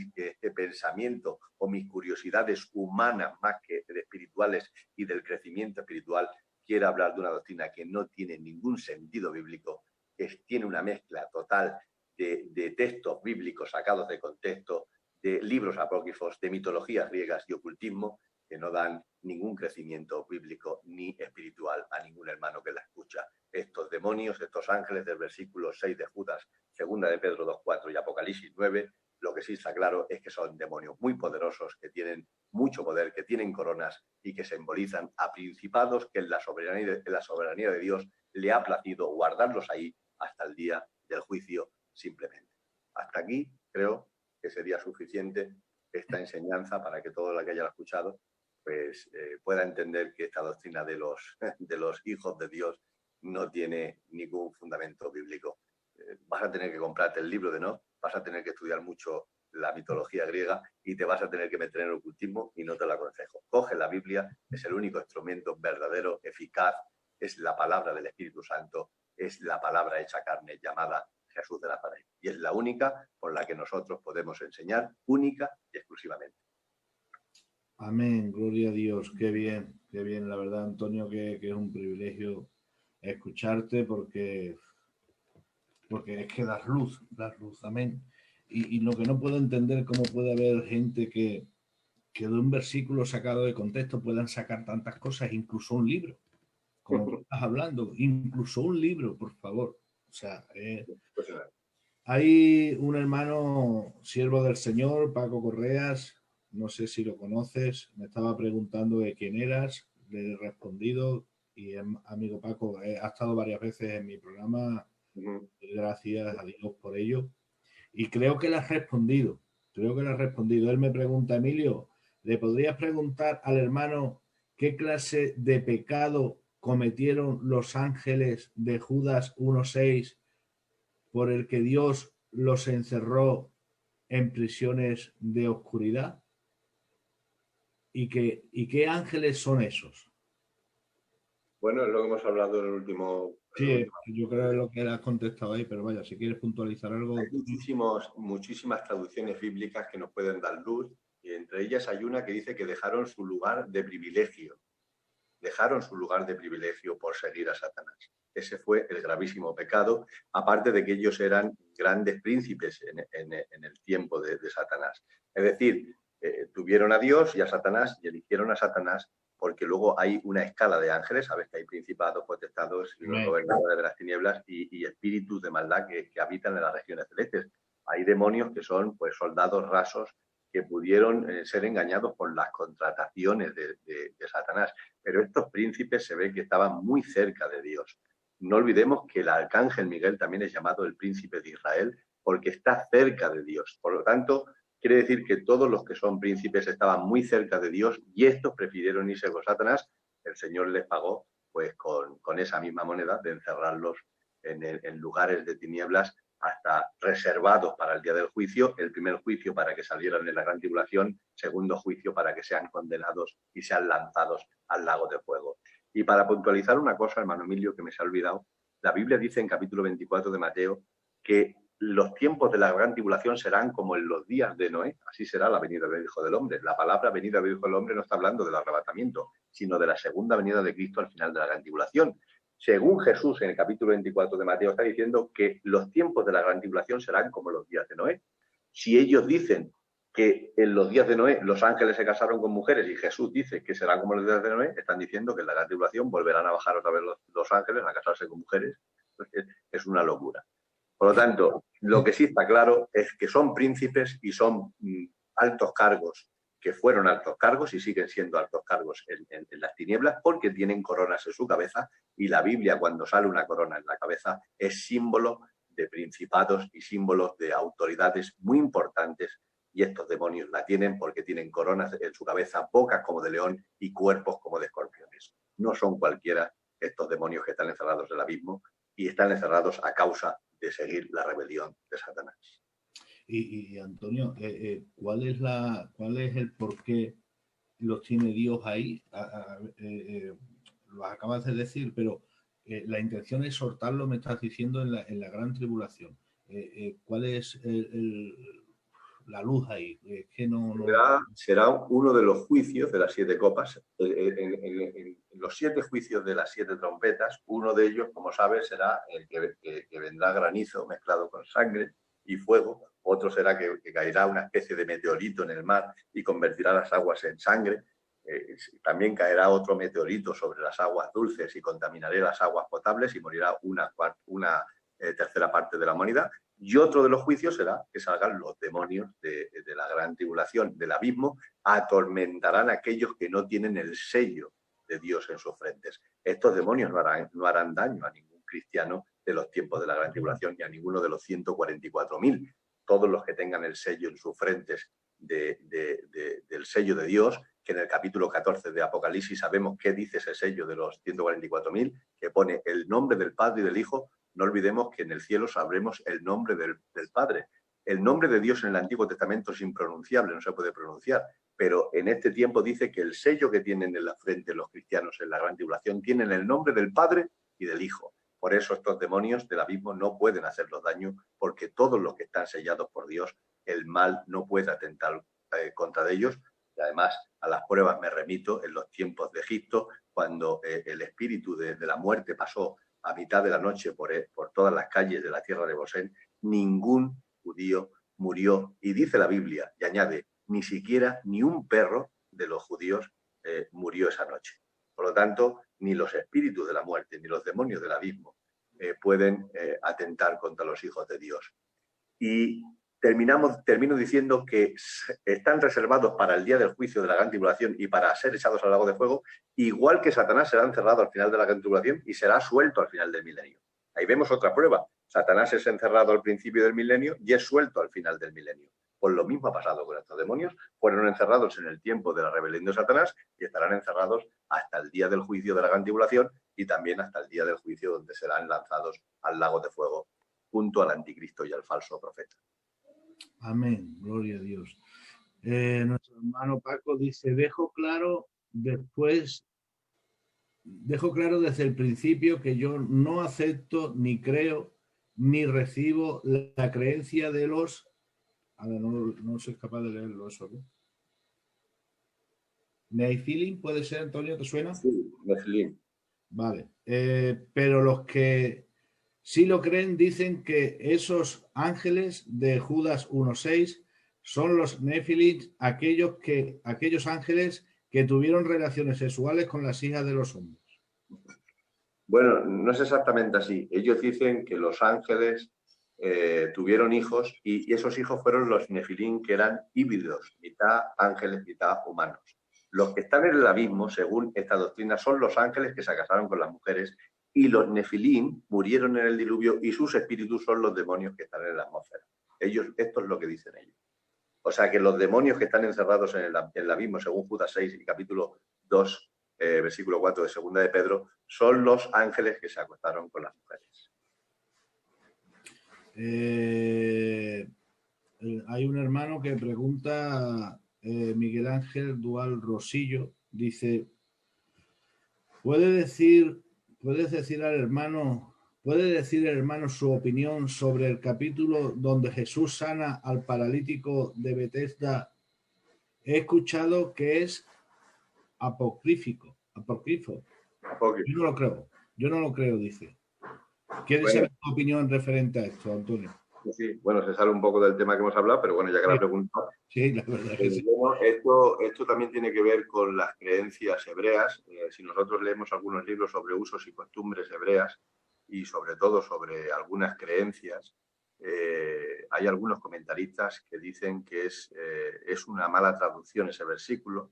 pensamiento o mis curiosidades humanas más que espirituales y del crecimiento espiritual quiere hablar de una doctrina que no tiene ningún sentido bíblico, que tiene una mezcla total de textos bíblicos sacados de contexto, de libros apócrifos, de mitologías griegas y ocultismo, que no dan ningún crecimiento bíblico ni espiritual a ningún hermano que la escucha. Estos demonios, estos ángeles del versículo 6 de Judas, segunda de Pedro 2:4 y Apocalipsis 9, lo que sí está claro es que son demonios muy poderosos, que tienen mucho poder, que tienen coronas y que simbolizan a principados que en la soberanía de Dios le ha placido guardarlos ahí hasta el día del juicio simplemente. Hasta aquí creo que sería suficiente esta enseñanza para que todo el que haya escuchado pues, pueda entender que esta doctrina de los hijos de Dios no tiene ningún fundamento bíblico. Vas a tener que comprarte el libro de Enoc, vas a tener que estudiar mucho la mitología griega y te vas a tener que meter en el ocultismo, y no te lo aconsejo. Coge la Biblia, es el único instrumento verdadero, eficaz, es la palabra del Espíritu Santo, es la palabra hecha carne llamada Jesús de Nazaret. Y es la única por la que nosotros podemos enseñar, única y exclusivamente. Amén, gloria a Dios, qué bien, la verdad, Antonio, que es un privilegio escucharte porque es que das luz, amén. Y lo que no puedo entender, cómo puede haber gente que de un versículo sacado de contexto puedan sacar tantas cosas, incluso un libro, como tú estás hablando, incluso un libro, por favor. O sea, hay un hermano siervo del Señor, Paco Correas, no sé si lo conoces, me estaba preguntando de quién eras, le he respondido, y amigo Paco, ha estado varias veces en mi programa, gracias a Dios por ello, y creo que le has respondido, Él me pregunta, Emilio, ¿le podrías preguntar al hermano qué clase de pecado cometieron los ángeles de Judas 1:6 por el que Dios los encerró en prisiones de oscuridad? ¿Y qué ángeles son esos? Bueno, es lo que hemos hablado en el último... Sí, yo creo que es lo que le has contestado ahí, pero vaya, si quieres puntualizar algo... Hay muchísimas traducciones bíblicas que nos pueden dar luz, y entre ellas hay una que dice que dejaron su lugar de privilegio. Dejaron su lugar de privilegio por seguir a Satanás. Ese fue el gravísimo pecado, aparte de que ellos eran grandes príncipes en el tiempo de Satanás. Es decir, tuvieron a Dios y a Satanás y eligieron a Satanás porque luego hay una escala de ángeles, sabes que hay principados, potestados, los gobernadores de las tinieblas y espíritus de maldad que habitan en las regiones celestes. Hay demonios que son pues soldados rasos que pudieron ser engañados por las contrataciones de Satanás. Pero estos príncipes se ve que estaban muy cerca de Dios. No olvidemos que el arcángel Miguel también es llamado el príncipe de Israel porque está cerca de Dios. Por lo tanto, quiere decir que todos los que son príncipes estaban muy cerca de Dios y estos prefirieron irse con Satanás. El Señor les pagó pues con esa misma moneda de encerrarlos en lugares de tinieblas hasta reservados para el día del juicio, el primer juicio para que salieran de la gran tribulación, segundo juicio para que sean condenados y sean lanzados al lago de fuego. Y para puntualizar una cosa, hermano Emilio, que me se ha olvidado, la Biblia dice en capítulo 24 de Mateo que los tiempos de la gran tribulación serán como en los días de Noé, así será la venida del Hijo del Hombre. La palabra venida del Hijo del Hombre no está hablando del arrebatamiento, sino de la segunda venida de Cristo al final de la gran tribulación. Según Jesús en el capítulo 24 de Mateo está diciendo que los tiempos de la gran tribulación serán como los días de Noé. Si ellos dicen que en los días de Noé los ángeles se casaron con mujeres y Jesús dice que serán como los días de Noé, están diciendo que en la gran tribulación volverán a bajar otra vez los ángeles a casarse con mujeres. Es una locura. Por lo tanto, lo que sí está claro es que son príncipes y son altos cargos, que fueron altos cargos y siguen siendo altos cargos en las tinieblas porque tienen coronas en su cabeza y la Biblia cuando sale una corona en la cabeza es símbolo de principados y símbolos de autoridades muy importantes y estos demonios la tienen porque tienen coronas en su cabeza, bocas como de león y cuerpos como de escorpiones. No son cualquiera estos demonios que están encerrados en el abismo y están encerrados a causa de seguir la rebelión de Satanás. Y Antonio, ¿cuál es el por qué los tiene Dios ahí? Lo acabas de decir, pero la intención es soltarlo, me estás diciendo, en la gran tribulación. ¿Cuál es la luz ahí? Que será uno de los juicios de las 7 copas. En los 7 juicios de las 7 trompetas, uno de ellos, como sabes, será el que vendrá granizo mezclado con sangre y fuego. Otro será que caerá una especie de meteorito en el mar y convertirá las aguas en sangre. También caerá otro meteorito sobre las aguas dulces y contaminará las aguas potables y morirá una tercera parte de la humanidad. Y otro de los juicios será que salgan los demonios de la gran tribulación, del abismo, atormentarán a aquellos que no tienen el sello de Dios en sus frentes. Estos demonios no harán daño a ningún cristiano de los tiempos de la gran tribulación y a ninguno de los 144.000. Todos los que tengan el sello en sus frentes del sello de Dios, que en el capítulo 14 de Apocalipsis sabemos qué dice ese sello de los 144.000, que pone el nombre del Padre y del Hijo. No olvidemos que en el cielo sabremos el nombre del Padre. El nombre de Dios en el Antiguo Testamento es impronunciable, no se puede pronunciar, pero en este tiempo dice que el sello que tienen en la frente los cristianos en la gran tribulación tienen el nombre del Padre y del Hijo. Por eso estos demonios del abismo no pueden hacerlos daño, porque todos los que están sellados por Dios, el mal no puede atentar contra ellos. Y además, a las pruebas me remito en los tiempos de Egipto, cuando el espíritu de la muerte pasó a mitad de la noche por todas las calles de la tierra de Gosén, ningún judío murió. Y dice la Biblia, y añade, ni siquiera ni un perro de los judíos murió esa noche. Por lo tanto, ni los espíritus de la muerte, ni los demonios del abismo pueden atentar contra los hijos de Dios. Y termino diciendo que están reservados para el día del juicio de la gran tribulación y para ser echados al lago de fuego, igual que Satanás será encerrado al final de la gran tribulación y será suelto al final del milenio. Ahí vemos otra prueba. Satanás es encerrado al principio del milenio y es suelto al final del milenio. Pues lo mismo ha pasado con estos demonios. Fueron encerrados en el tiempo de la rebelión de Satanás y estarán encerrados hasta el día del juicio de la gran tribulación y también hasta el día del juicio donde serán lanzados al lago de fuego junto al anticristo y al falso profeta. Amén, gloria a Dios. Nuestro hermano Paco dice, dejo claro desde el principio que yo no acepto, ni creo, ni recibo la creencia de los... A ver, no soy capaz de leerlo eso, ¿no? Nefilim, ¿puede ser, Antonio? ¿Te suena? Sí, Nefilim. Vale. Pero los que sí lo creen dicen que esos ángeles de Judas 1:6 son los Nefilim, aquellos ángeles que tuvieron relaciones sexuales con las hijas de los hombres. Bueno, no es exactamente así. Ellos dicen que los ángeles tuvieron hijos y esos hijos fueron los Nefilim, que eran híbridos, mitad ángeles, mitad humanos. Los que están en el abismo, según esta doctrina, son los ángeles que se casaron con las mujeres, y los Nefilim murieron en el diluvio y sus espíritus son los demonios que están en la atmósfera. Esto es lo que dicen ellos. O sea que los demonios que están encerrados en el abismo, según Judas 6 y capítulo 2, versículo 4 de segunda de Pedro, son los ángeles que se acostaron con las mujeres. Hay un hermano que pregunta, Miguel Ángel Dual Rosillo, dice, ¿puede decir el hermano su opinión sobre el capítulo donde Jesús sana al paralítico de Betesda? He escuchado que es apócrifo. Yo no lo creo, dice. ¿Quieres saber tu opinión referente a esto, Antonio? Sí, bueno, se sale un poco del tema que hemos hablado, pero bueno, ya que la pregunta. Sí, la verdad es que sí. Bueno, esto también tiene que ver con las creencias hebreas. Si nosotros leemos algunos libros sobre usos y costumbres hebreas y sobre todo sobre algunas creencias, hay algunos comentaristas que dicen que es una mala traducción ese versículo,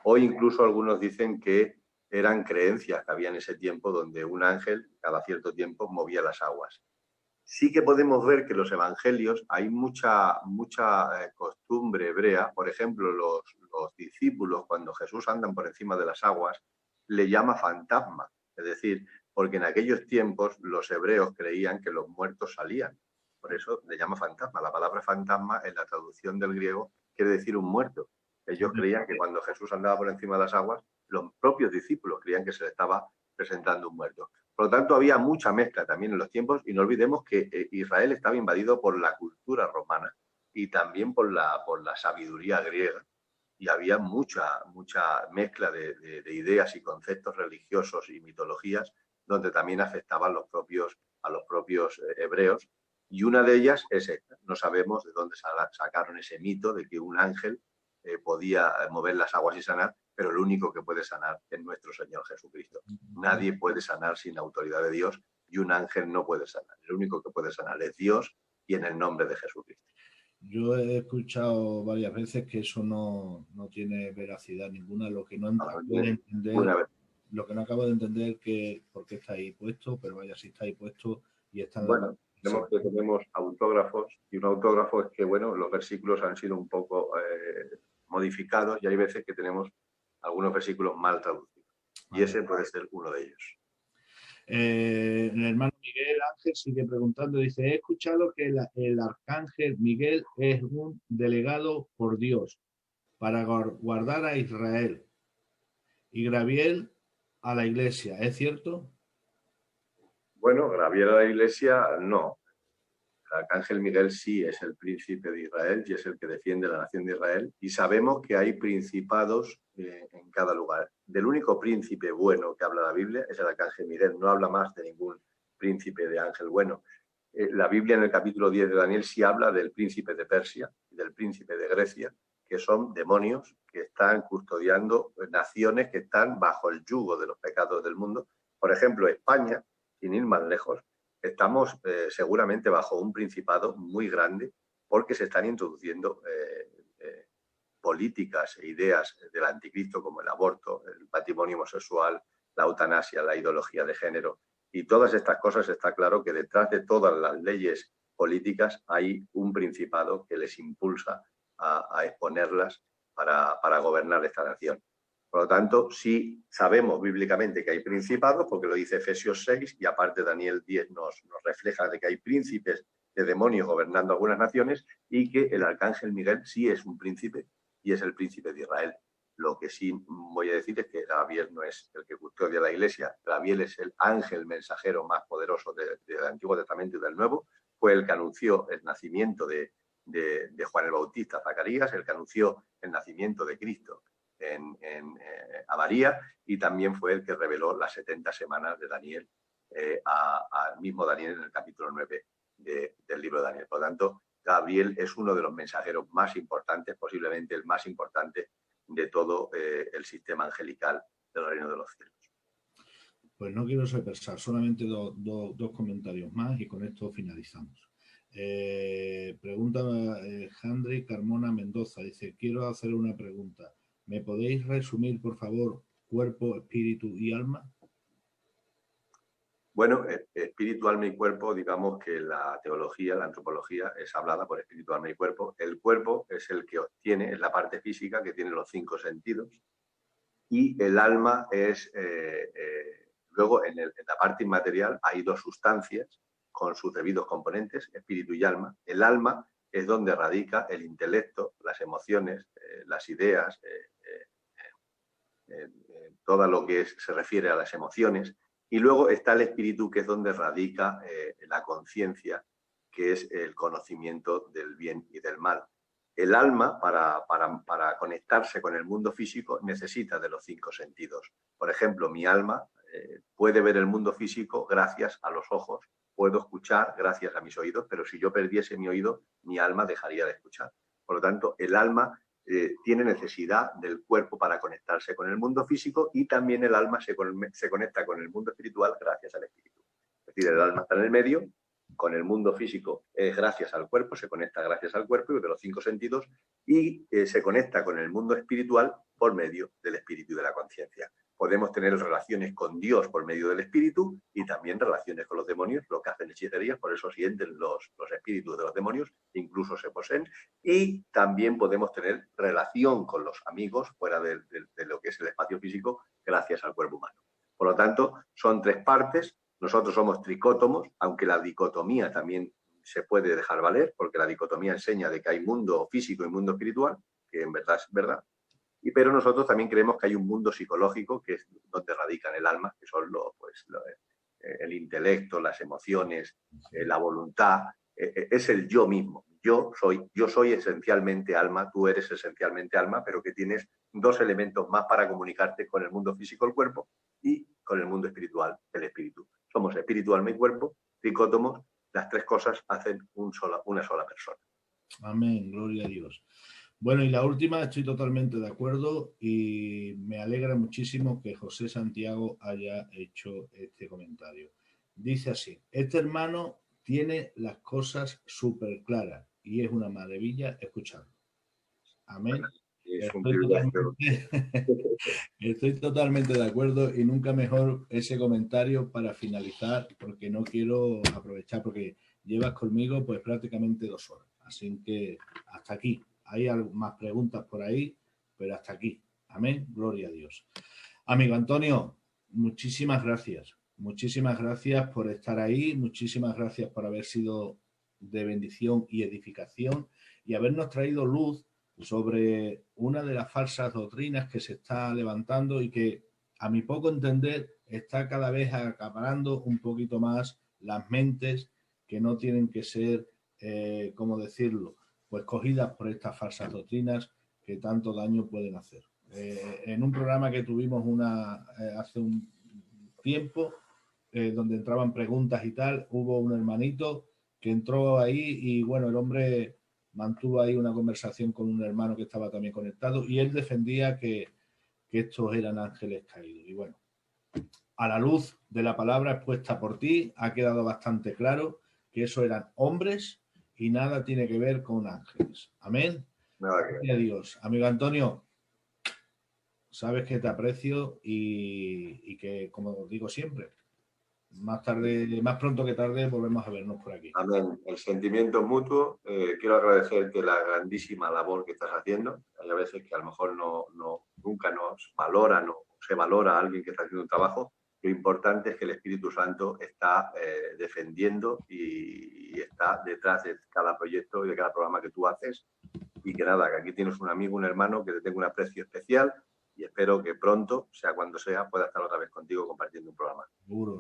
o incluso algunos dicen que eran creencias que había en ese tiempo donde un ángel cada cierto tiempo movía las aguas. Sí que podemos ver que en los evangelios hay mucha costumbre hebrea. Por ejemplo, los discípulos, cuando Jesús anda por encima de las aguas, le llama fantasma. Es decir, porque en aquellos tiempos los hebreos creían que los muertos salían. Por eso le llama fantasma. La palabra fantasma, en la traducción del griego, quiere decir un muerto. Ellos creían que cuando Jesús andaba por encima de las aguas, los propios discípulos creían que se le estaba presentando un muerto. Por lo tanto, había mucha mezcla también en los tiempos, y no olvidemos que Israel estaba invadido por la cultura romana y también por la sabiduría griega, y había mucha mezcla de ideas y conceptos religiosos y mitologías donde también afectaban a los propios hebreos, y una de ellas es esta. No sabemos de dónde sacaron ese mito de que un ángel podía mover las aguas y sanar, pero el único que puede sanar es nuestro Señor Jesucristo. Nadie puede sanar sin autoridad de Dios, y un ángel no puede sanar. El único que puede sanar es Dios, y en el nombre de Jesucristo. Yo he escuchado varias veces que eso no tiene veracidad ninguna. Lo que no acabo de entender que por qué está ahí puesto, pero vaya, si está ahí puesto y está en bueno, tenemos autógrafos, y un autógrafo es que, bueno, los versículos han sido un poco modificados, y hay veces que tenemos algunos versículos mal traducidos. Y ese puede ser uno de ellos. El hermano Miguel Ángel sigue preguntando, dice, he escuchado que el arcángel Miguel es un delegado por Dios para guardar a Israel y Gabriel a la iglesia, ¿es cierto? Bueno, Gabriel a la iglesia no. El arcángel Miguel sí es el príncipe de Israel y es el que defiende la nación de Israel, y sabemos que hay principados en cada lugar. Del único príncipe bueno que habla la Biblia es el arcángel Miguel, no habla más de ningún príncipe de ángel bueno. La Biblia en el capítulo 10 de Daniel sí habla del príncipe de Persia y del príncipe de Grecia, que son demonios que están custodiando naciones que están bajo el yugo de los pecados del mundo. Por ejemplo, España, sin ir más lejos, estamos seguramente bajo un principado muy grande, porque se están introduciendo políticas e ideas del anticristo, como el aborto, el matrimonio homosexual, la eutanasia, la ideología de género. Y todas estas cosas, está claro que detrás de todas las leyes políticas hay un principado que les impulsa a exponerlas para gobernar esta nación. Por lo tanto, sí sabemos bíblicamente que hay principados, porque lo dice Efesios 6, y aparte Daniel 10 nos refleja de que hay príncipes de demonios gobernando algunas naciones, y que el arcángel Miguel sí es un príncipe, y es el príncipe de Israel. Lo que sí voy a decir es que Gabriel no es el que custodia la iglesia. Gabriel es el ángel mensajero más poderoso del Antiguo Testamento y del Nuevo. Fue el que anunció el nacimiento de Juan el Bautista, Zacarías, el que anunció el nacimiento de Cristo, a María, y también fue el que reveló las 70 semanas de Daniel al mismo Daniel en el capítulo 9 del libro de Daniel. Por lo tanto, Gabriel es uno de los mensajeros más importantes, posiblemente el más importante de todo el sistema angelical del reino de los cielos. Pues no quiero ser pesado, solamente dos comentarios más y con esto finalizamos. Pregunta Jandri Carmona Mendoza, dice, quiero hacer una pregunta. ¿Me podéis resumir, por favor, cuerpo, espíritu y alma? Bueno, espíritu, alma y cuerpo, digamos que la teología, la antropología es hablada por espíritu, alma y cuerpo. El cuerpo es el que obtiene, es la parte física que tiene los 5 sentidos, y el alma es, luego en la parte inmaterial hay 2 sustancias con sus debidos componentes, espíritu y alma. El alma es donde radica el intelecto, las emociones, las ideas, todo lo que se refiere a las emociones. Y luego está el espíritu, que es donde radica la conciencia, que es el conocimiento del bien y del mal. El alma, para conectarse con el mundo físico, necesita de los 5 sentidos. Por ejemplo, mi alma puede ver el mundo físico gracias a los ojos, puedo escuchar gracias a mis oídos, pero si yo perdiese mi oído, mi alma dejaría de escuchar. Por lo tanto, el alma tiene necesidad del cuerpo para conectarse con el mundo físico, y también el alma se conecta con el mundo espiritual gracias al espíritu. Es decir, el alma está en el medio, con el mundo físico es gracias al cuerpo, se conecta gracias al cuerpo y de los 5 sentidos, y se conecta con el mundo espiritual por medio del espíritu y de la conciencia. Podemos tener relaciones con Dios por medio del espíritu, y también relaciones con los demonios, lo que hacen hechicerías, por eso sienten los espíritus de los demonios, incluso se poseen, y también podemos tener relación con los amigos fuera de lo que es el espacio físico gracias al cuerpo humano. Por lo tanto, son 3 partes. Nosotros somos tricótomos, aunque la dicotomía también se puede dejar valer, porque la dicotomía enseña de que hay mundo físico y mundo espiritual, que en verdad es verdad. Pero nosotros también creemos que hay un mundo psicológico, que es donde radica en el alma, que son el intelecto, las emociones, la voluntad, es el yo mismo. Yo soy esencialmente alma, tú eres esencialmente alma, pero que tienes 2 elementos más para comunicarte con el mundo físico, el cuerpo, y con el mundo espiritual, el espíritu. Somos espíritu, alma y cuerpo, tricótomos. Las 3 cosas hacen una sola persona. Amén, gloria a Dios. Bueno, y la última, estoy totalmente de acuerdo y me alegra muchísimo que José Santiago haya hecho este comentario. Dice así, este hermano tiene las cosas súper claras y es una maravilla escucharlo. Amén. Estoy totalmente de acuerdo, y nunca mejor ese comentario para finalizar, porque no quiero aprovechar, porque llevas conmigo pues prácticamente 2 horas. Así que hasta aquí. Hay más preguntas por ahí, pero hasta aquí. Amén. Gloria a Dios. Amigo Antonio, muchísimas gracias. Muchísimas gracias por estar ahí. Muchísimas gracias por haber sido de bendición y edificación y habernos traído luz sobre una de las falsas doctrinas que se está levantando y que, a mi poco entender, está cada vez acaparando un poquito más las mentes que no tienen que ser, ¿cómo decirlo?, pues cogidas por estas falsas doctrinas que tanto daño pueden hacer. En un programa que tuvimos hace un tiempo, donde entraban preguntas y tal, hubo un hermanito que entró ahí y bueno, el hombre mantuvo ahí una conversación con un hermano que estaba también conectado y él defendía que estos eran ángeles caídos. Y bueno, a la luz de la palabra expuesta por ti, ha quedado bastante claro que eso eran hombres y nada tiene que ver con ángeles. Amén. Gracias a Dios. Amigo Antonio, sabes que te aprecio y que, como digo siempre, más pronto que tarde volvemos a vernos por aquí. Amén. El sentimiento mutuo. Quiero agradecerte la grandísima labor que estás haciendo. Hay a veces que a lo mejor nunca nos valoran o se valora a alguien que está haciendo un trabajo. Lo importante es que el Espíritu Santo está defendiendo y está detrás de cada proyecto y de cada programa que tú haces. Y que nada, que aquí tienes un amigo, un hermano que te tengo un aprecio especial. Y espero que pronto, sea cuando sea, pueda estar otra vez contigo compartiendo un programa.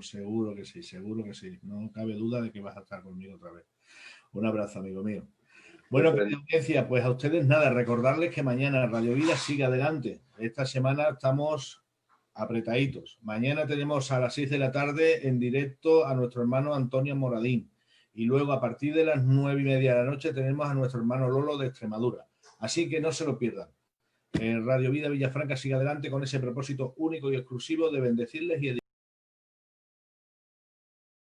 Seguro que sí. No cabe duda de que vas a estar conmigo otra vez. Un abrazo, amigo mío. Bueno, querida audiencia, pues a ustedes nada, recordarles que mañana Radio Vida sigue adelante. Esta semana estamos apretaditos. Mañana tenemos a las 6 de la tarde en directo a nuestro hermano Antonio Moradín. Y luego a partir de las 9:30 de la noche tenemos a nuestro hermano Lolo de Extremadura. Así que no se lo pierdan. Radio Vida Villafranca sigue adelante con ese propósito único y exclusivo de bendecirles y